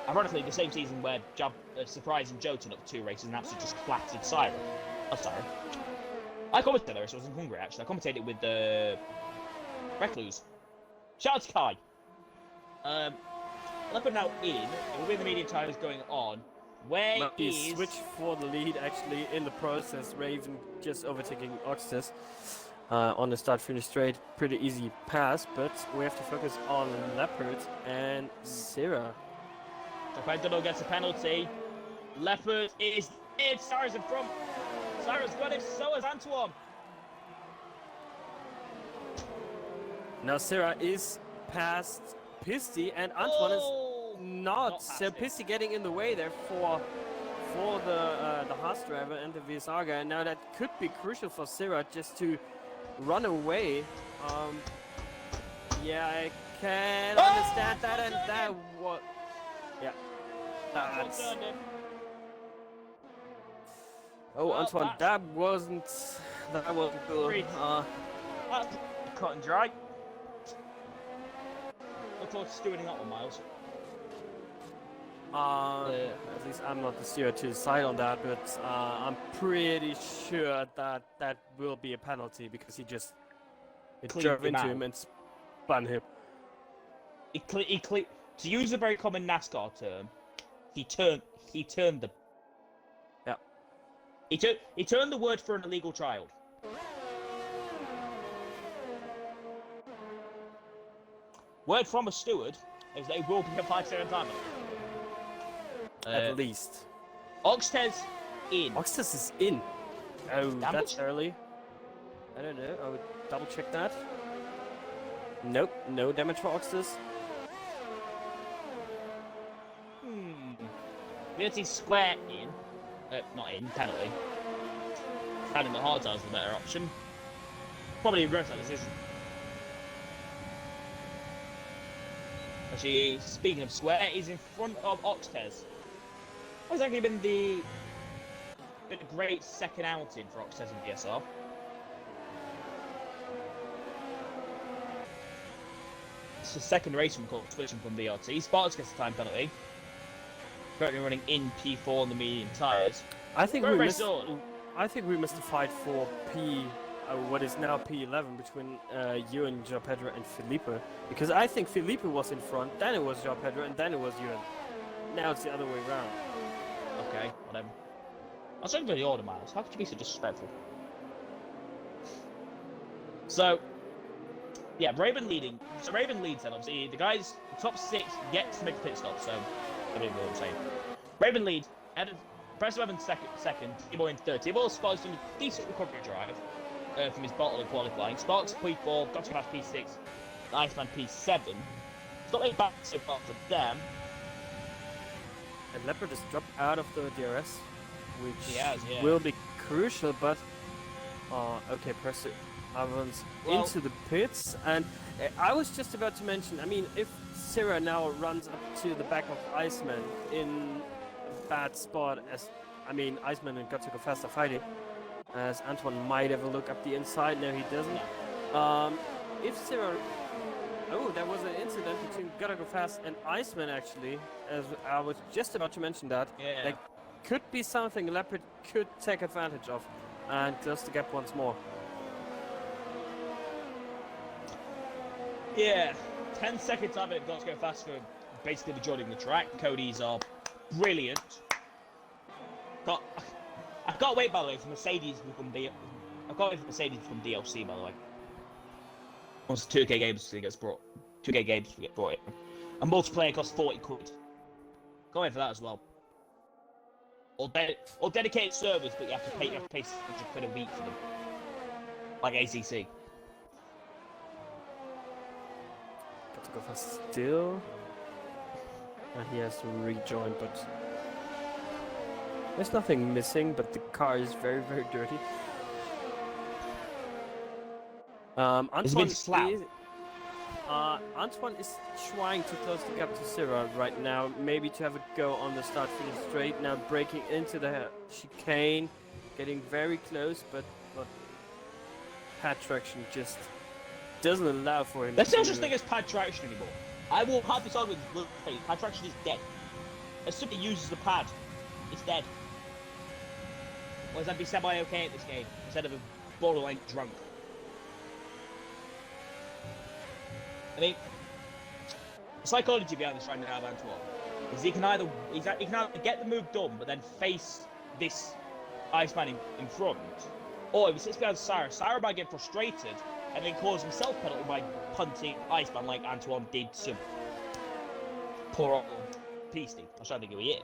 Ironically, the same season where Surprise and Joe turned up 2 races and absolutely just flattered Syrah. Oh, sorry. I commentated there, so I was in Hungary actually. I commentated with Recluse. Shout out to Kai. Leopard now in, with the medium tires going on. Where He is... switched for the lead actually in the process. Raven just overtaking Oxus on the start finish straight. Pretty easy pass, but we have to focus on Leopard and Syrah. Pedro gets a penalty. Leopard is in. Syrah's in front. Syrah's got it, so is Antoine. Now Syrah is past Pisty and Antoine is not. So past him. Pisty getting in the way there for the Haas driver and the VSR guy. Now that could be crucial for Syrah just to run away. Yeah, I can understand that, and that what. Yeah, that's. Oh, Well, Antoine, that wasn't good. Great. That's cut and dry. Look forward to stewarding that one, Miles. At least I'm not the steer to decide on that, but I'm pretty sure that that will be a penalty because he just It cleaned drove him into out. him and spun him. To use a very common NASCAR term, he turned the. Yeah. He turned the word for an illegal child. Word from a steward is they will be a 5-second timer. At least. Oxtez in. Oxtez is in. Oh, Damage? that's early. I don't know. I would double check that. Nope, no damage for Oxtez. Unity square in. Not in, penalty. Having the hard times is the better option. Probably regret that decision. Actually, speaking of square, is in front of Oxtez. It's actually been a great second outing for Oxtez and DSR. It's the second race from switching from VRT. Sparks gets the time penalty. Currently running in P4 on the medium tyres. I think Very we missed. solid. I think we missed the fight for what is now P11 between you and João Pedro and Felipe, because I think Felipe was in front, then it was João Pedro, and then it was you. Now it's the other way around. Okay, whatever. I was talking about the order, Miles. How could you be so disrespectful? So, yeah, Raven leading. So Raven leads then, obviously. The guys, the top 6 get to make the pit stop, so I don't know what I'm saying. Raven lead, Press 11 second, T-Ball in third. T-Ball Sparks done a decent recovery drive from his bottle in qualifying. Sparks P4, got to past P6, Iceman P7. It's not really bad so far for them. And Leopard has dropped out of the DRS, which He has, yeah. will be crucial, but okay, Press Evans into the pits, and I was just about to mention, I mean, if Syrah now runs up to the back of Iceman in a bad spot, as I mean, Iceman and Got to Go Fast are fighting, as Antoine might have a look up the inside. No, he doesn't. If Syrah, oh, there was an incident between Gotta Go Fast and Iceman actually, as I was just about to mention that. Yeah. That could be something Leopard could take advantage of and close the gap once more. Yeah, 10 seconds of it, got to go fast for basically majority of the track. Cody's are brilliant. I've got to wait, by the way, for Mercedes to become I've got to wait for Mercedes to become DLC, by the way. Once 2K games gets brought, 2K games get brought in, and multiplayer costs 40 quid. Go wait for that as well. Or dedicated servers, but you have to pay 600 quid a week for them, like ACC. Got to Go Fast still. And he has to rejoin, but there's nothing missing, but the car is very, very dirty. Antoine is trying to close the gap to Syrah right now, maybe to have a go on the start-finish straight. Now breaking into the chicane, getting very close, but pad traction just doesn't allow for him. There's no such thing as pad traction anymore. I will have this argument with Luke. Pad traction is dead. As soon as it uses the pad, it's dead. Or is that be semi-okay at this game, instead of a borderline drunk? I mean, the psychology behind this right now, Antoine, is he can either get the move done, but then face this Iceman in front, or if he sits behind Sarah might get frustrated and then cause himself penalty by punting Iceman like Antoine did to poor old Peasty. I was trying to think of it.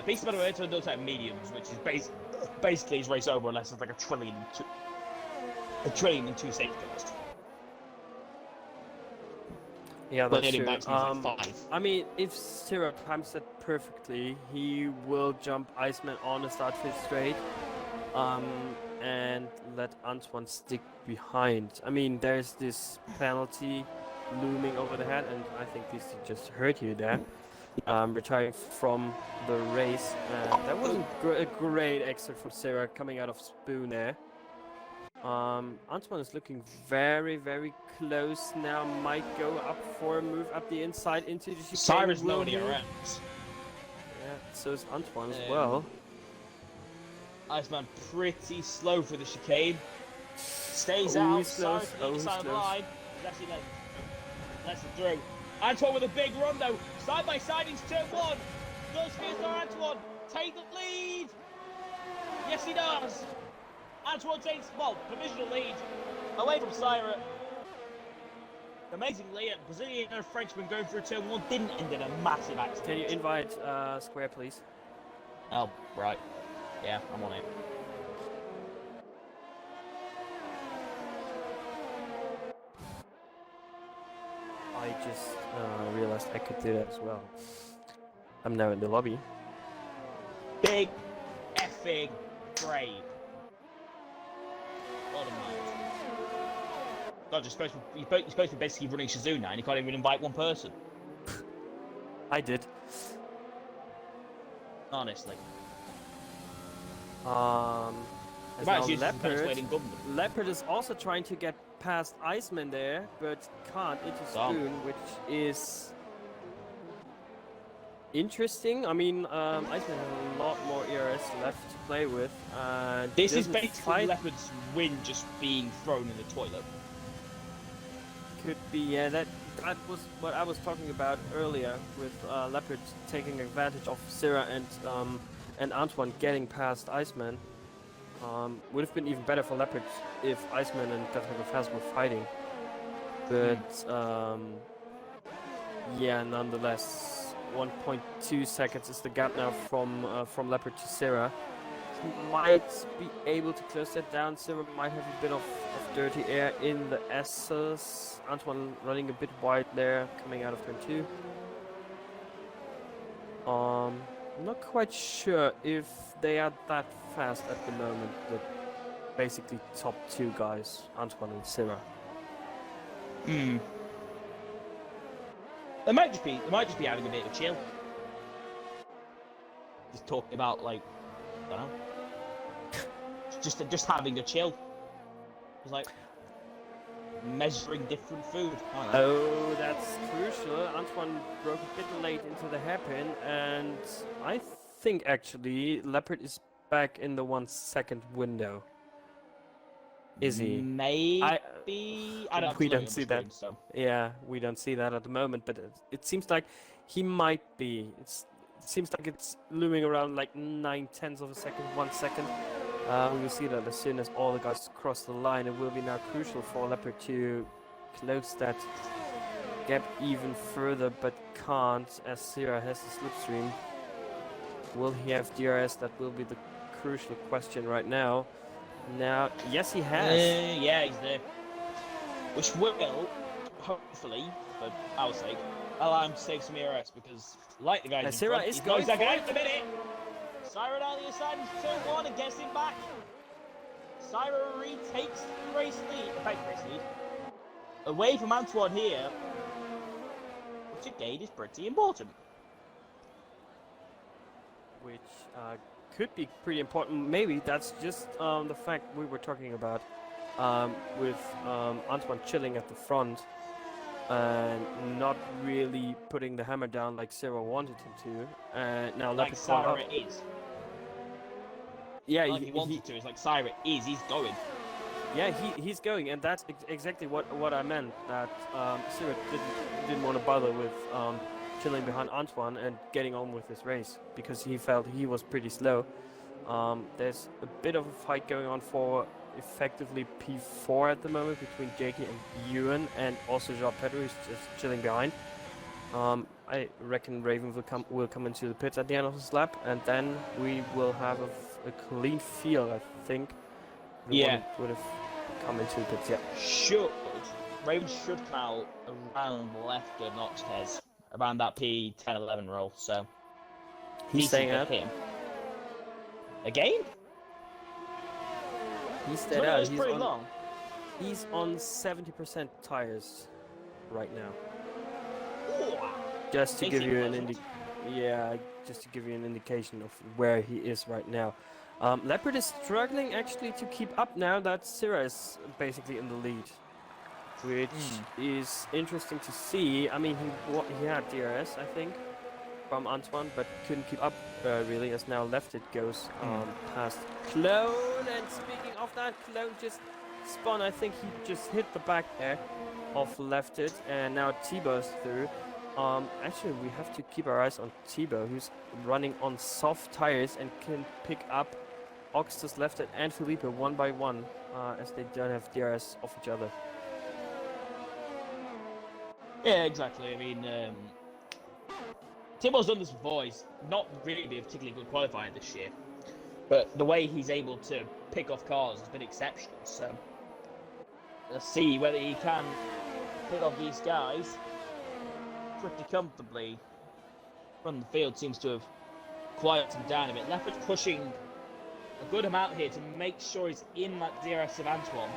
Peasty, by the way, turned out mediums, which is basically his race over unless it's like a trillion and two safety cars. Yeah, But that's heading true. back to 5. I mean, if Syrah times that perfectly, he will jump Iceman on a start finish straight, and let Antoine stick behind. I mean, there's this penalty looming over the head, and I think this just hurt you there. Retiring from the race, and that wasn't a great exit from Syrah coming out of Spoon there. Antoine is looking very, very close now. Might go up for a move up the inside into the chicane. Cyrus Will low in he? the Yeah, RMs. so is Antoine as well. Iceman pretty slow for the chicane. Stays Oh, out. he's close. Cyrus Oh, on the he's side of the close. line. He's actually lets it through. Antoine with a big run though. Side by side into turn one. Does Fiestar Antoine take the lead? Yes, he does. Antoine takes, well, provisional lead away from Syra. Amazingly, a Brazilian and a Frenchman going through turn one didn't end in a massive accident. Can you invite Square, please? Oh, right. Yeah, I'm on it. I just realized I could do that as well. I'm now in the lobby. Big effing brave. What a man. God, you're supposed to be basically running Shazoo now, and you can't even invite one person. I did. Honestly. As Right, now so you're just persuading Leopard. government. Leopard is also trying to get past Iceman there, but can't into Spoon, which is interesting. I mean, Iceman has a lot more ERS left to play with. This is doesn't basically fight. Leopard's win just being thrown in the toilet. Could be, yeah. That was what I was talking about earlier with Leopard taking advantage of Syrah and Antoine getting past Iceman. Would have been even better for Leopard if Iceman and Catherine Fast were fighting. But yeah, nonetheless, 1.2 seconds is the gap now from Leopard to Syrah. He might be able to close that down. Syrah might have a bit of dirty air in the S's. Antoine running a bit wide there, coming out of turn 2. I'm not quite sure if they are that fast at the moment. The basically top 2 guys, Antoine and Syrah. They might just be having a bit of a chill. Just talking about, like, I don't know. just having a chill. It's like measuring different food. I don't know. Oh, that's crucial. Antoine broke a bit late into the hairpin, and I think actually Leopard is back in the 1 second window. Is he? Maybe. I don't. We don't see that. So. Yeah, we don't see that at the moment, but it seems like he might be. It seems like it's looming around like 9/10 of a second, 1 second. We will see that as soon as all the guys cross the line. It will be now crucial for Leopard to close that gap even further, but can't, as Syrah has the slipstream. Will he have DRS? That will be the crucial question right now. Now, yes, he has. Yeah, he's there. Which will, hopefully, for our sake, allow him to save some ERS because, like the guys in Syrah front, is he's going second for out it. the minute. Syra on the side into turn 1 and gets him back. Syra retakes the race lead, away from Antoine here, which again is pretty important. Which could be pretty important. Maybe that's just the fact we were talking about with Antoine chilling at the front and not really putting the hammer down like Syrah wanted him to. And now Like Leopard caught Syra up. is. Yeah, Like he wanted to. It's like Syra is. He's going. Yeah, he's going, and that's exactly what I meant. That Syrah didn't want to bother with chilling behind Antoine and getting on with his race because he felt he was pretty slow. There's a bit of a fight going on for effectively P4 at the moment between Jakey and Ewan, and also Jean Pedro is just chilling behind. I reckon Raven will come into the pits at the end of this lap, and then we will have a clean field. I think. Yeah. Would have come into the pits. Yeah. Raven should come out around left of Notches, around that P10-11 roll. So He's staying out. him again. He's stayed out. It's pretty long. He's on 70% tires right now. Ooh. Just to Makes give it you an pleasant. just to give you an indication of where he is right now. Leopard is struggling actually to keep up now that Syrah is basically in the lead, which is interesting to see. I mean, he had DRS, I think, from Antoine, but couldn't keep up really, as now left it goes past Clone. And speaking of of that. Cologne just spun. I think he just hit the back there of left it, and now Thibaut's through. Actually, we have to keep our eyes on Thibaut, who's running on soft tires and can pick up Augustus left it and Felipe one by one, as they don't have DRS off each other. Yeah, exactly. I mean, Thibaut's done this before. He's not really been a particularly good qualifier this year, but the way he's able to pick off cars has been exceptional. So let's see whether he can pick off these guys pretty comfortably. From the field seems to have quieted him down a bit. Leopard's pushing a good amount here to make sure he's in that DRS of Antoine.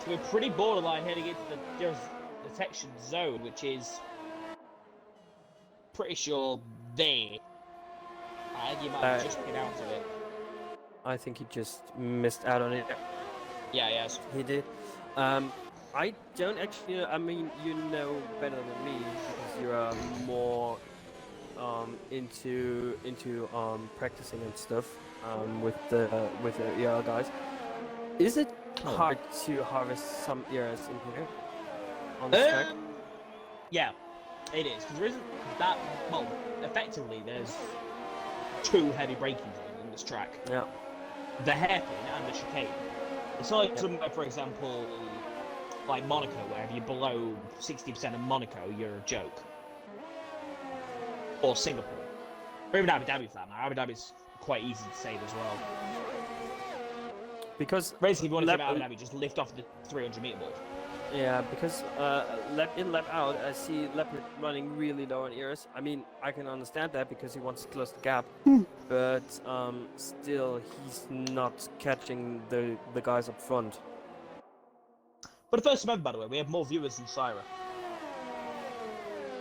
So we're pretty borderline heading into the DRS detection zone, which is pretty sure there. I think you might have just been out of it. I think he just missed out on it. Yeah, yes. He did. I don't actually. I mean, you know better than me because you're more into practicing and stuff with the ER guys. Is it hard to harvest some ERs in here on the track? Yeah, it is, because there isn't that, well, effectively there's two heavy braking zones in this track. Yeah. The hairpin and the chicane. It's not like somewhere, for example, like Monaco, where if you're below 60% of Monaco, you're a joke. Or Singapore. Or even Abu Dhabi for that matter. Abu Dhabi's quite easy to save as well. Because basically, if you want to save Abu Dhabi, just lift off the 300 meter board. Yeah, because lap in, lap out, I see Leopard running really low on ears. I mean, I can understand that because he wants to close the gap, but still, he's not catching the guys up front. But the first month, by the way, we have more viewers than Syra.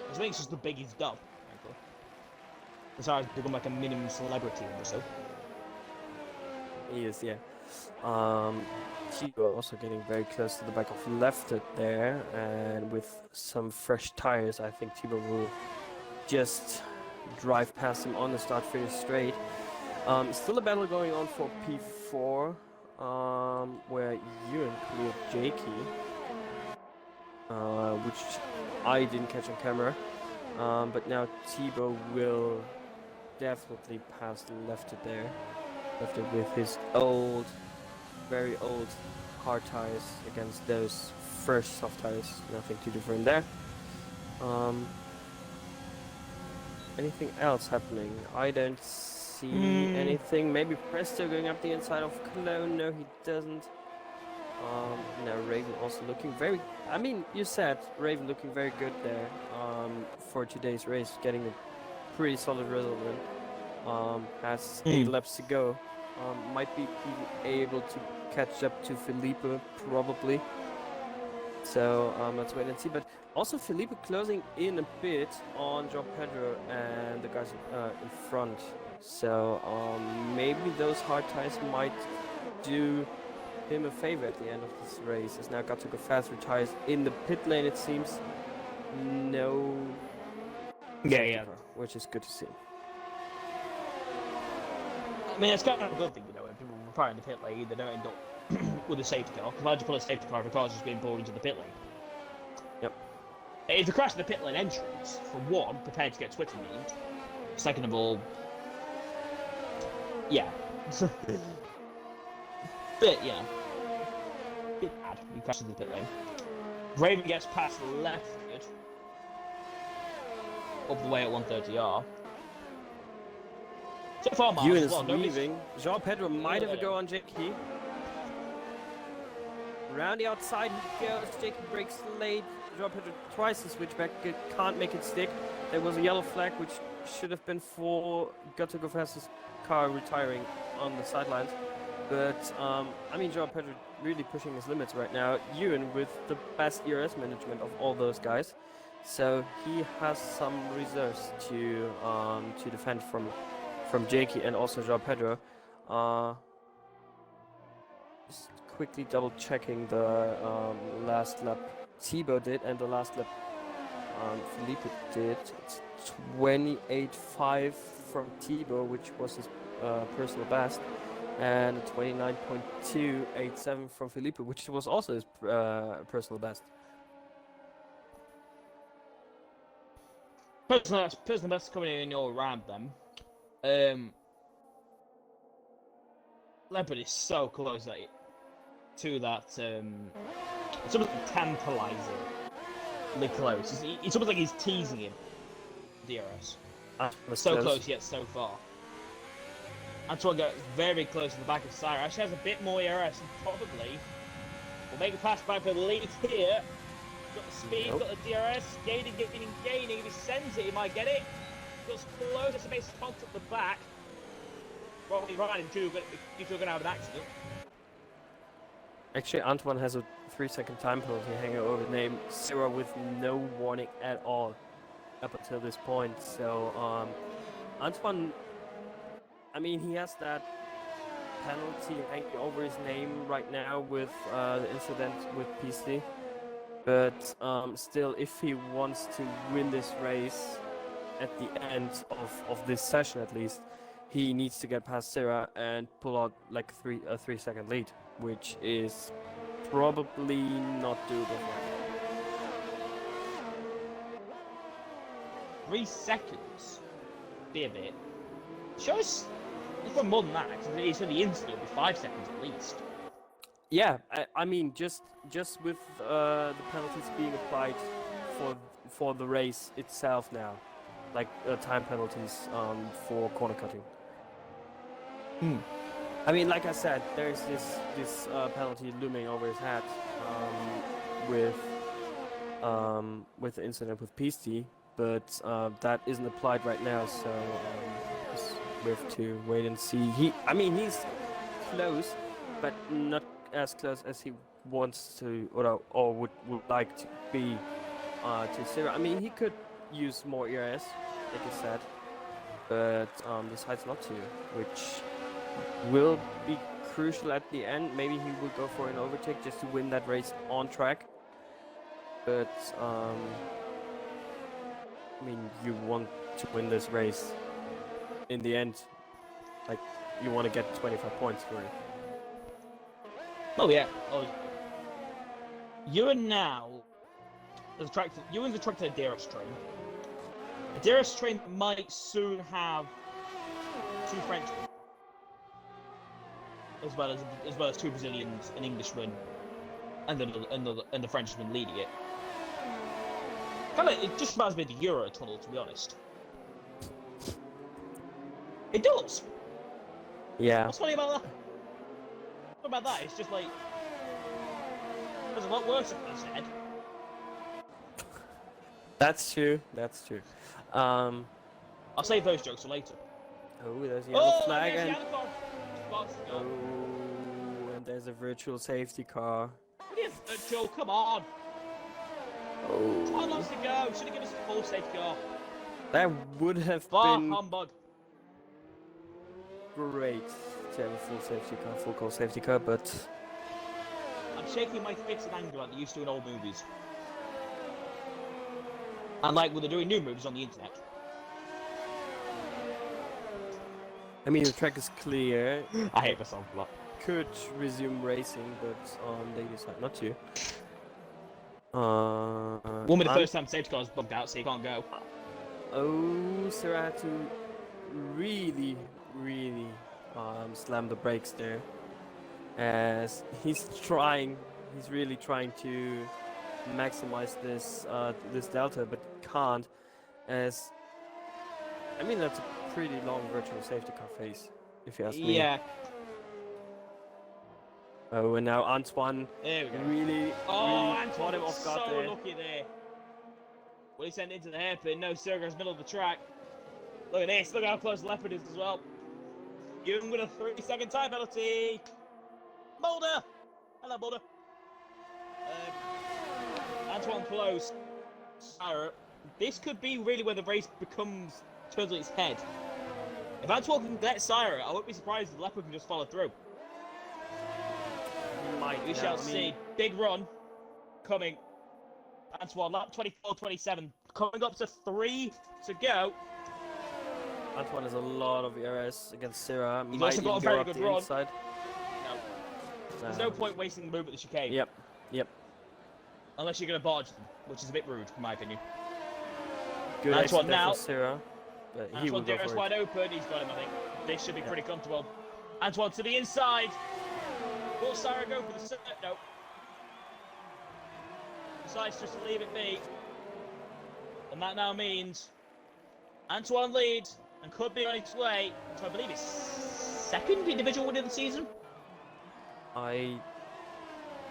Which makes us the biggest dub, frankly. Syra's become like a minimum celebrity in Brazil. He is, yeah. Chico also getting very close to the back of left there, and with some fresh tires, I think Thibaut will just drive past him on the start finish straight. Still a battle going on for P4, where Ewan cleared Jakey, which I didn't catch on camera, but now Thibaut will definitely pass left it there. Left it with his old, very old hard tires against those fresh soft tires. Nothing too different there. Anything else happening? I don't see anything. Maybe Presto going up the inside of Cologne. No, he doesn't. Now Raven also looking very. I mean, you said Raven looking very good there for today's race, getting a pretty solid result. Has 8 laps to go. Might be able to catch up to Felipe, probably. So let's wait and see. But also Felipe closing in a bit on João Pedro and the guys in front. So maybe those hard tires might do him a favor at the end of this race. He's now got to go faster tires in the pit lane, it seems. No. Yeah. Which is good to see. I mean, it's kind of a good thing, you know, when people retire in the pit lane, they don't end up with a safety car. Because why would you pull a safety car if a car's just being pulled into the pit lane? Yep. If you crash in the pit lane entrance, for one, prepared to get Twitter memed. Second of all, yeah. Bit, yeah. Bit bad when you crash in the pit lane. Raven gets past the left, good. Up the way at 130R. So far, Miles, Ewan as is well. leaving. João Pedro might have a go on Jakey. Round the outside he goes. Jakey breaks late. João Pedro tries to switch back. Can't make it stick. There was a yellow flag which should have been for Got Go Fast's car retiring on the sidelines. But, I mean, João Pedro really pushing his limits right now. Ewan with the best ERS management of all those guys. So he has some reserves to defend from Jakey and also João Pedro. Just quickly double checking the last lap Thibaut did and the last lap Felipe did. It's 28.5 from Thibaut, which was his personal best. and 29.287 from Felipe, which was also his personal best. Personal best coming in your round then. Leopard is so close to that. It's almost tantalizingly close. It's almost like he's teasing him. DRS. So close yet so far. Antoine gets very close to the back of Syra. Actually has a bit more ERS and probably will make a pass back for the lead here. Got the speed, got the DRS, gaining. If he sends it, he might get it. Goes close to base contact at the back. Probably riding too, but if you're going to have an accident. Actually, Antoine has a 3-second time penalty hanging over the name Syra with no warning at all up until this point. So, Antoine, I mean, he has that penalty hanging over his name right now with the incident with PC. But still, if he wants to win this race at the end of this session at least, he needs to get past Syra and pull out like a 3-second lead, which is probably not doable for him. 3 seconds. Be a bit. Shows it's got more than that. It's for the instant, it'll be 5 seconds at least. Yeah, I mean, just with the penalties being applied for the race itself now, like time penalties for corner cutting. I mean, like I said, there's this penalty looming over his head with the incident with PC, but that isn't applied right now, so we have to wait and see. He's close, but not as close as he wants to or would like to be to Syra. I mean, he could use more ERS, like I said, but decides not to, which will be crucial at the end. Maybe he will go for an overtake just to win that race on track. But I mean, you want to win this race in the end. Like, you want to get 25 points for it. Oh yeah. Ewan now is attracted. Ewan's attracted to a DRS train. A DRS train might soon have 2 Frenchmen, as well as 2 Brazilians, an Englishman, and the Frenchman leading it. Kind of, it just reminds me of the Euro tunnel, to be honest. It does. Yeah. What's funny about that? What about that? It's just like there's a lot worse than I said. That's true. I'll save those jokes for later. Oh, there's a yellow flag there's and the other car. and there's a virtual safety car. Joe, come on. Oh. 12 laps to go. Should have given us a full safety car. That would have Bar been humbug. great to have a full call safety car, but I'm shaking my fist in anger like they used to in old movies. And like when they're doing new movies on the internet. I mean, the track is clear. I hate myself a lot. Could resume racing, but they decide not to. One of the first time safety cars bugged out, so you can't go. Oh, Sarah had to really slam the brakes there, as he's really trying to maximize this delta, but can't, as I mean, that's a pretty long virtual safety car phase, if you ask me. Yeah. Oh, and now Antoine really caught him off guard so there. lucky there. Well, he sent into the hairpin. No, Sergio's middle of the track. Look at this. Look how close Leopard is as well. Even with a 3-second time penalty. Mulder. Hello, Mulder. Antoine close. This could be really where the race turns on its head. If Antoine can get Syra, I wouldn't be surprised if Leopard can just follow through. We shall see. Big run coming. Antoine, lap 24-27. Coming up to 3 to go. Antoine has a lot of ERS against Sarah. He's Might also got even a very go up good the run. inside. No. There's no point wasting the move at the chicane. Yep. Yep. Unless you're going to barge them, which is a bit rude, in my opinion. Good Antoine exit there now. for Sarah. But he will Antoine go DRS for it. wide open. He's got him, I think. This should be pretty comfortable. Antoine to the inside. Will Sarah go for the set? No. Decides just to leave it be. And that now means Antoine leads and could be on its way to, I believe, his second individual win of the season. I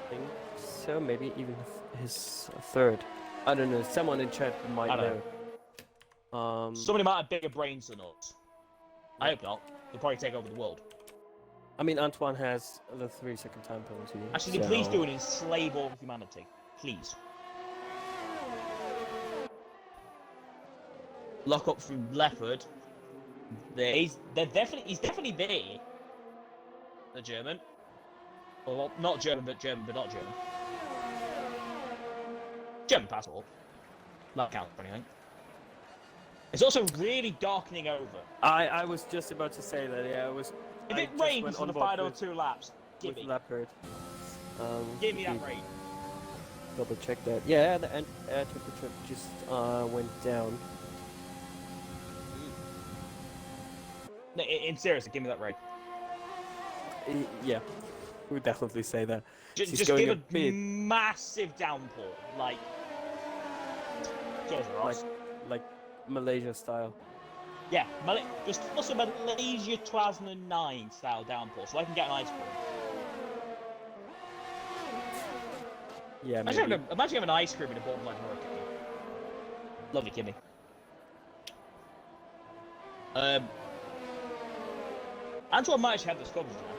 think so. Maybe even his third. I don't know. Someone in chat might I don't know. Somebody might have bigger brains than us. I hope not. They'll probably take over the world. I mean, Antoine has the 3-second time penalty. Actually, so... please do and enslave all of humanity. Please. Lock up from Leopard. He's definitely there. The German. Well, not German, but not German. German passport. Not count for anything. It's also really darkening over. I was just about to say that. Yeah, it was. If I it just rains went for on the board final with- 2 laps, give with me. Leopard. Give me if that we rain. Double check that. Yeah, the air temperature just went down. No, in seriously, give me that rain. Yeah, we would definitely say that. Just She's going give a a bit- massive downpour. Like, cheers, Ross. Like Malaysia style. Yeah, just also Malaysia 2009 style downpour, so I can get an ice cream. Yeah, Imagine maybe. having an ice cream in a borderline hurricane. Lovely, Kimmy. Antoine might actually have this covered now.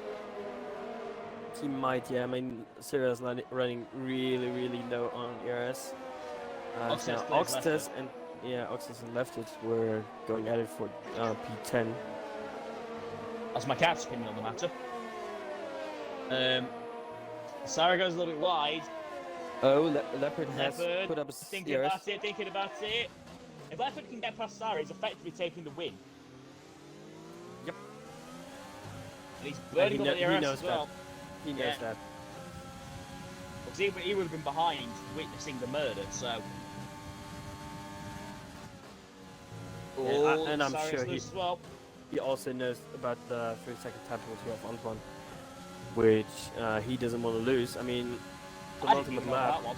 He might, yeah. I mean, Sarah's running really, really low on ERS. Oxtes Now plays Oxtes left and Oxtes and Leftfoot were going at it for P10. That's my cat's opinion on the matter. Sarah goes a little bit wide. Oh, Leopard has Leopard, put up a thinking ERS. about it. If Leopard can get past Sarah, he's effectively taking the win. Yep. And he's And burning up the he ERS knows as well. He knows Yeah. that. Because he would have been behind witnessing the murder, so... And I'm Sarah's sure loose as well. he also knows about the 3-second time penalty of Antoine, which he doesn't want to lose. I mean, the I didn't even ultimate know lap. about that one.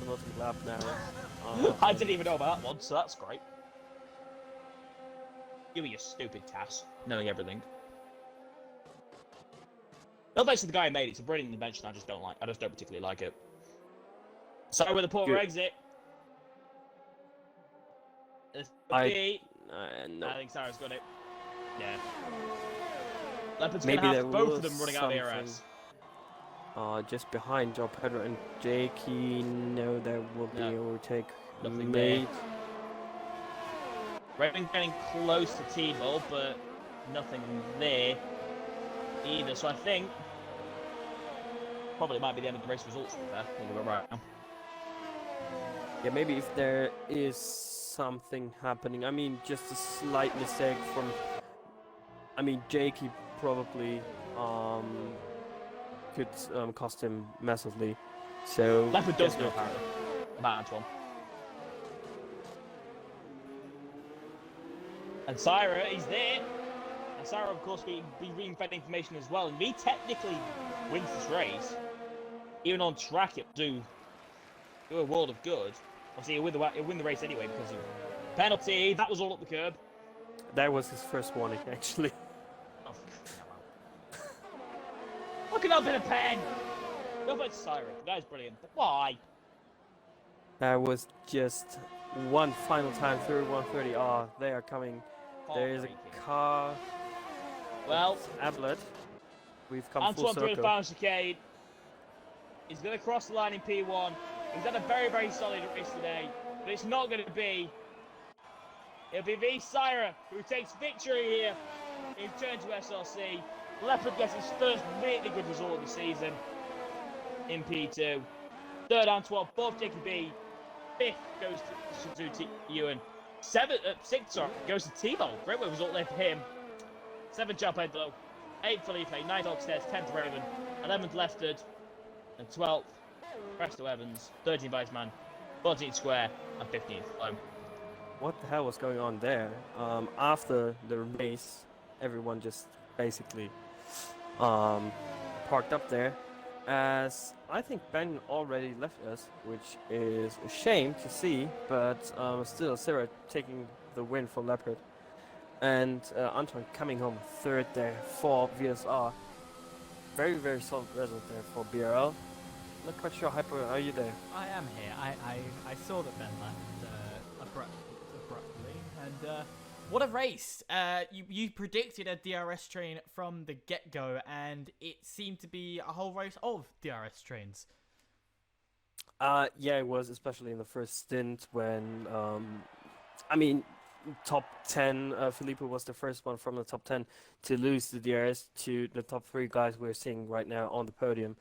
The ultimate lap now. I didn't even know about that one, so that's great. You and your stupid Tass, knowing everything. No thanks to the guy who made it. It's a brilliant invention. I just don't particularly like it. Sorry with the poor Good. exit. No. I think Sarah's got it. Yeah. Leopard's Maybe gonna there have both of was them running out of something. ARS. Just behind Joe Pedro and Jakey. No, there will be No. overtake Nothing made. Raven getting close to T-Ball, but nothing there either. So I think probably might be the end of the race results there. Right now. Yeah, maybe if there is something happening. I mean, just a slight mistake from. I mean, Jakey probably could cost him massively. So Leopard does guess know not. apparently about Antoine. And Syra, he's there. And Syra, of course, be reading fed information as well. And he technically wins this race. Even on track, it do a world of good. Obviously, he'll win the race anyway because of penalty. That was all up the curb. That was his first warning, actually. Oh, look at that bit of pen. Go back to Syra. The guy's brilliant. But why? That was just one final time through 130. Oh, they are coming. There is a Heartbreaking. car. Well, Ablet. We've come full Antoine through the circle. final chicane. He's going to cross the line in P1. He's had a very, very solid race today. But it's not going to be. It'll be V. Syra who takes victory here in turn to SRC. Leopard gets his first really good result of the season in P2. Third, Antoine. Fourth, Jacob B. Fifth goes to Suzuki Ewan. Sixth, sorry, goes to Tebow. Great result there for him. 7th Joe Pedro, 8th Felipe, 9th Oxtez, 10th Raven, 11th Lefted, and 12th Presto Evans, 13th Iceman, 14th Square, and 15th Lome. What the hell was going on there? After the race, everyone just basically parked up there, as I think Ben already left us, which is a shame to see, but still Sarah taking the win from Leopard, and Antoine coming home third there for VSR. Very, very solid result there for BRL. Not quite sure, Hyper, are you there? I am here. I saw that Ben left abruptly, and what a race! You predicted a DRS train from the get-go, and it seemed to be a whole race of DRS trains. Yeah, it was, especially in the first stint when, top 10, Felipe was the first one from the top 10 to lose the DRS to the top 3 guys we're seeing right now on the podium.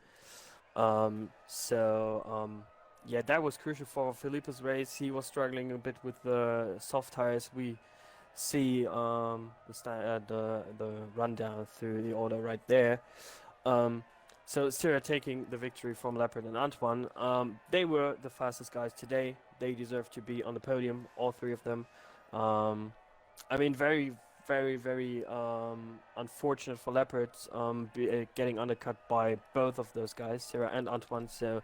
Yeah, that was crucial for Felipe's race. He was struggling a bit with the soft tires. We see the rundown through the order right there. So Sierra taking the victory from Leopard and Antoine. They were the fastest guys today. They deserve to be on the podium, all 3 of them. Very, very, very unfortunate for Leopard getting undercut by both of those guys, Sarah and Antoine. So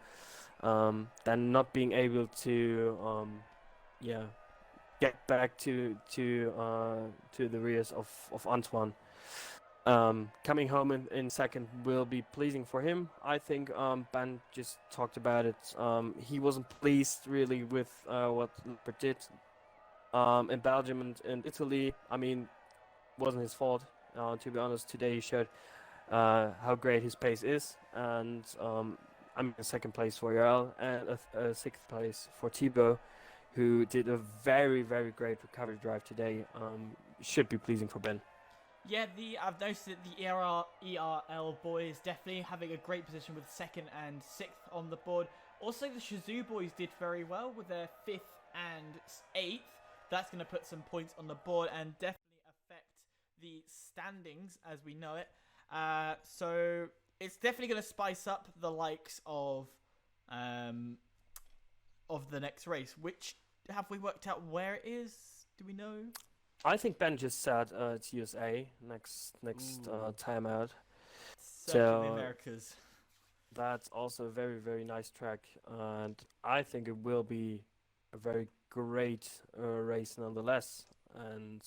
then not being able to get back to the rears of Antoine. Coming home in second will be pleasing for him. I think Ben just talked about it. He wasn't pleased really with what Leopard did in Belgium and Italy. Wasn't his fault. To be honest, today he showed how great his pace is, and in second place for Jarl and a sixth place for Thibaut, who did a very, very great recovery drive today. Should be pleasing for Ben. Yeah, I've noticed that the ERL boys definitely having a great position with 2nd and 6th on the board. Also, the Shazoo boys did very well with their 5th and 8th. That's going to put some points on the board and definitely affect the standings as we know it. So it's definitely going to spice up the likes of the next race. Which, have we worked out where it is? Do we know? I think Ben just said it's USA next timeout. So the Americas. That's also a very, very nice track, and I think it will be a very great race nonetheless. And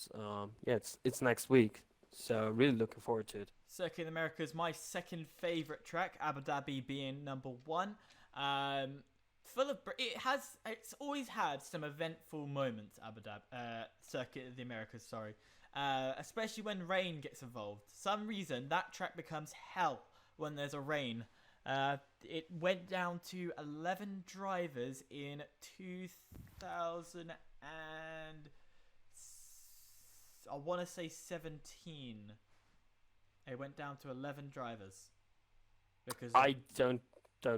it's next week, so really looking forward to it. Circuit of the Americas, my second favourite track, Abu Dhabi being number 1. It's always had some eventful moments, Abu Dhabi, Circuit of the Americas, sorry. Especially when rain gets involved. For some reason, that track becomes hell when there's a rain. It went down to 11 drivers in 2000 and I want to say 17. It went down to 11 drivers because I don't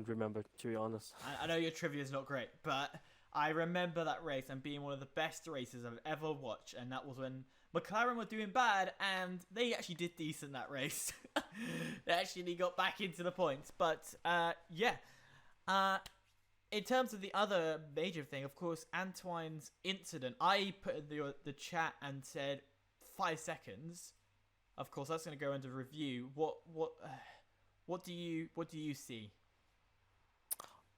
remember, to be honest. I know your trivia is not great, but I remember that race and being one of the best races I've ever watched, and that was when McLaren were doing bad, and they actually did decent that race. They actually got back into the points, but in terms of the other major thing, of course, Antoine's incident. I put in the chat and said 5 seconds. Of course, that's going to go into review. What do you see?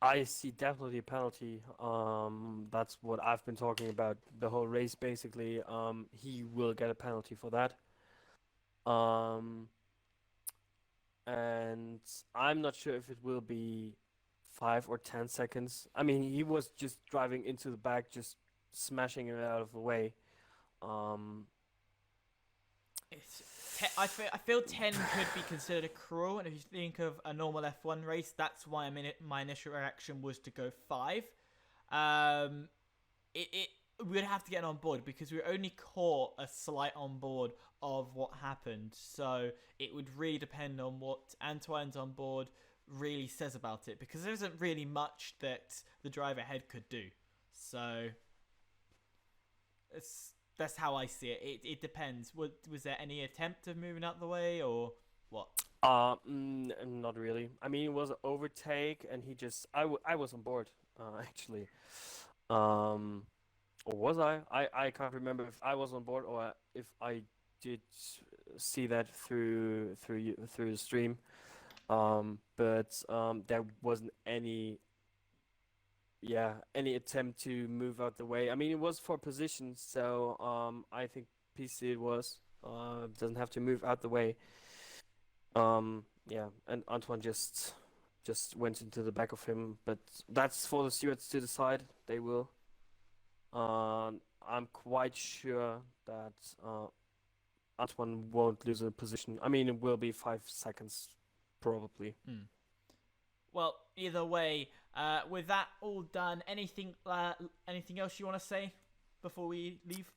I see definitely a penalty. That's what I've been talking about the whole race. Basically, he will get a penalty for that. And I'm not sure if it will be 5 or 10 seconds. He was just driving into the back, just smashing it out of the way. I feel 10 could be considered cruel, and if you think of a normal F1 race, that's why my initial reaction was to go 5. We'd have to get on board because we only caught a slight on board of what happened, so it would really depend on what Antoine's on board really says about it, because there isn't really much that the driver ahead could do. So That's how I see it. It depends. Was there any attempt of moving out the way or what? Not really. I mean, it was an overtake, and he just I was on board, actually. Um, or was I? I can't remember if I was on board or if I did see that through the stream. But there wasn't any attempt to move out the way. I mean, it was for position, so I think PC it was doesn't have to move out the way. Yeah, and Antoine just went into the back of him, but that's for the stewards to decide. They will. I'm quite sure that Antoine won't lose a position. I mean, it will be 5 seconds, probably. Well, either way, with that all done, anything else you want to say before we leave?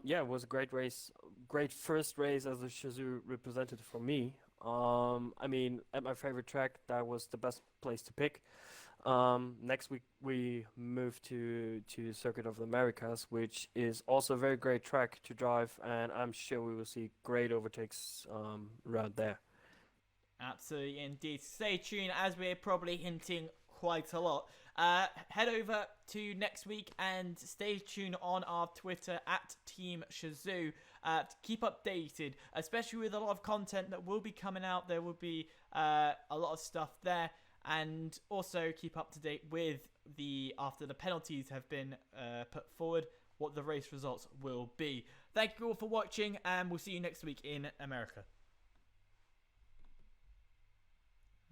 Yeah, it was a great race. Great first race as a Shazoo representative for me. I mean, at my favorite track, that was the best place to pick. Next week we move to Circuit of the Americas, which is also a very great track to drive, and I'm sure we will see great overtakes around there. Absolutely, indeed. Stay tuned, as we're probably hinting quite a lot. Head over to next week and stay tuned on our Twitter at Team Shazoo to keep updated, especially with a lot of content that will be coming out. There will be a lot of stuff there, and also keep up to date with after the penalties have been put forward, what the race results will be. Thank you all for watching, and we'll see you next week in America.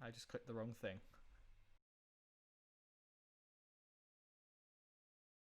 I just clicked the wrong thing.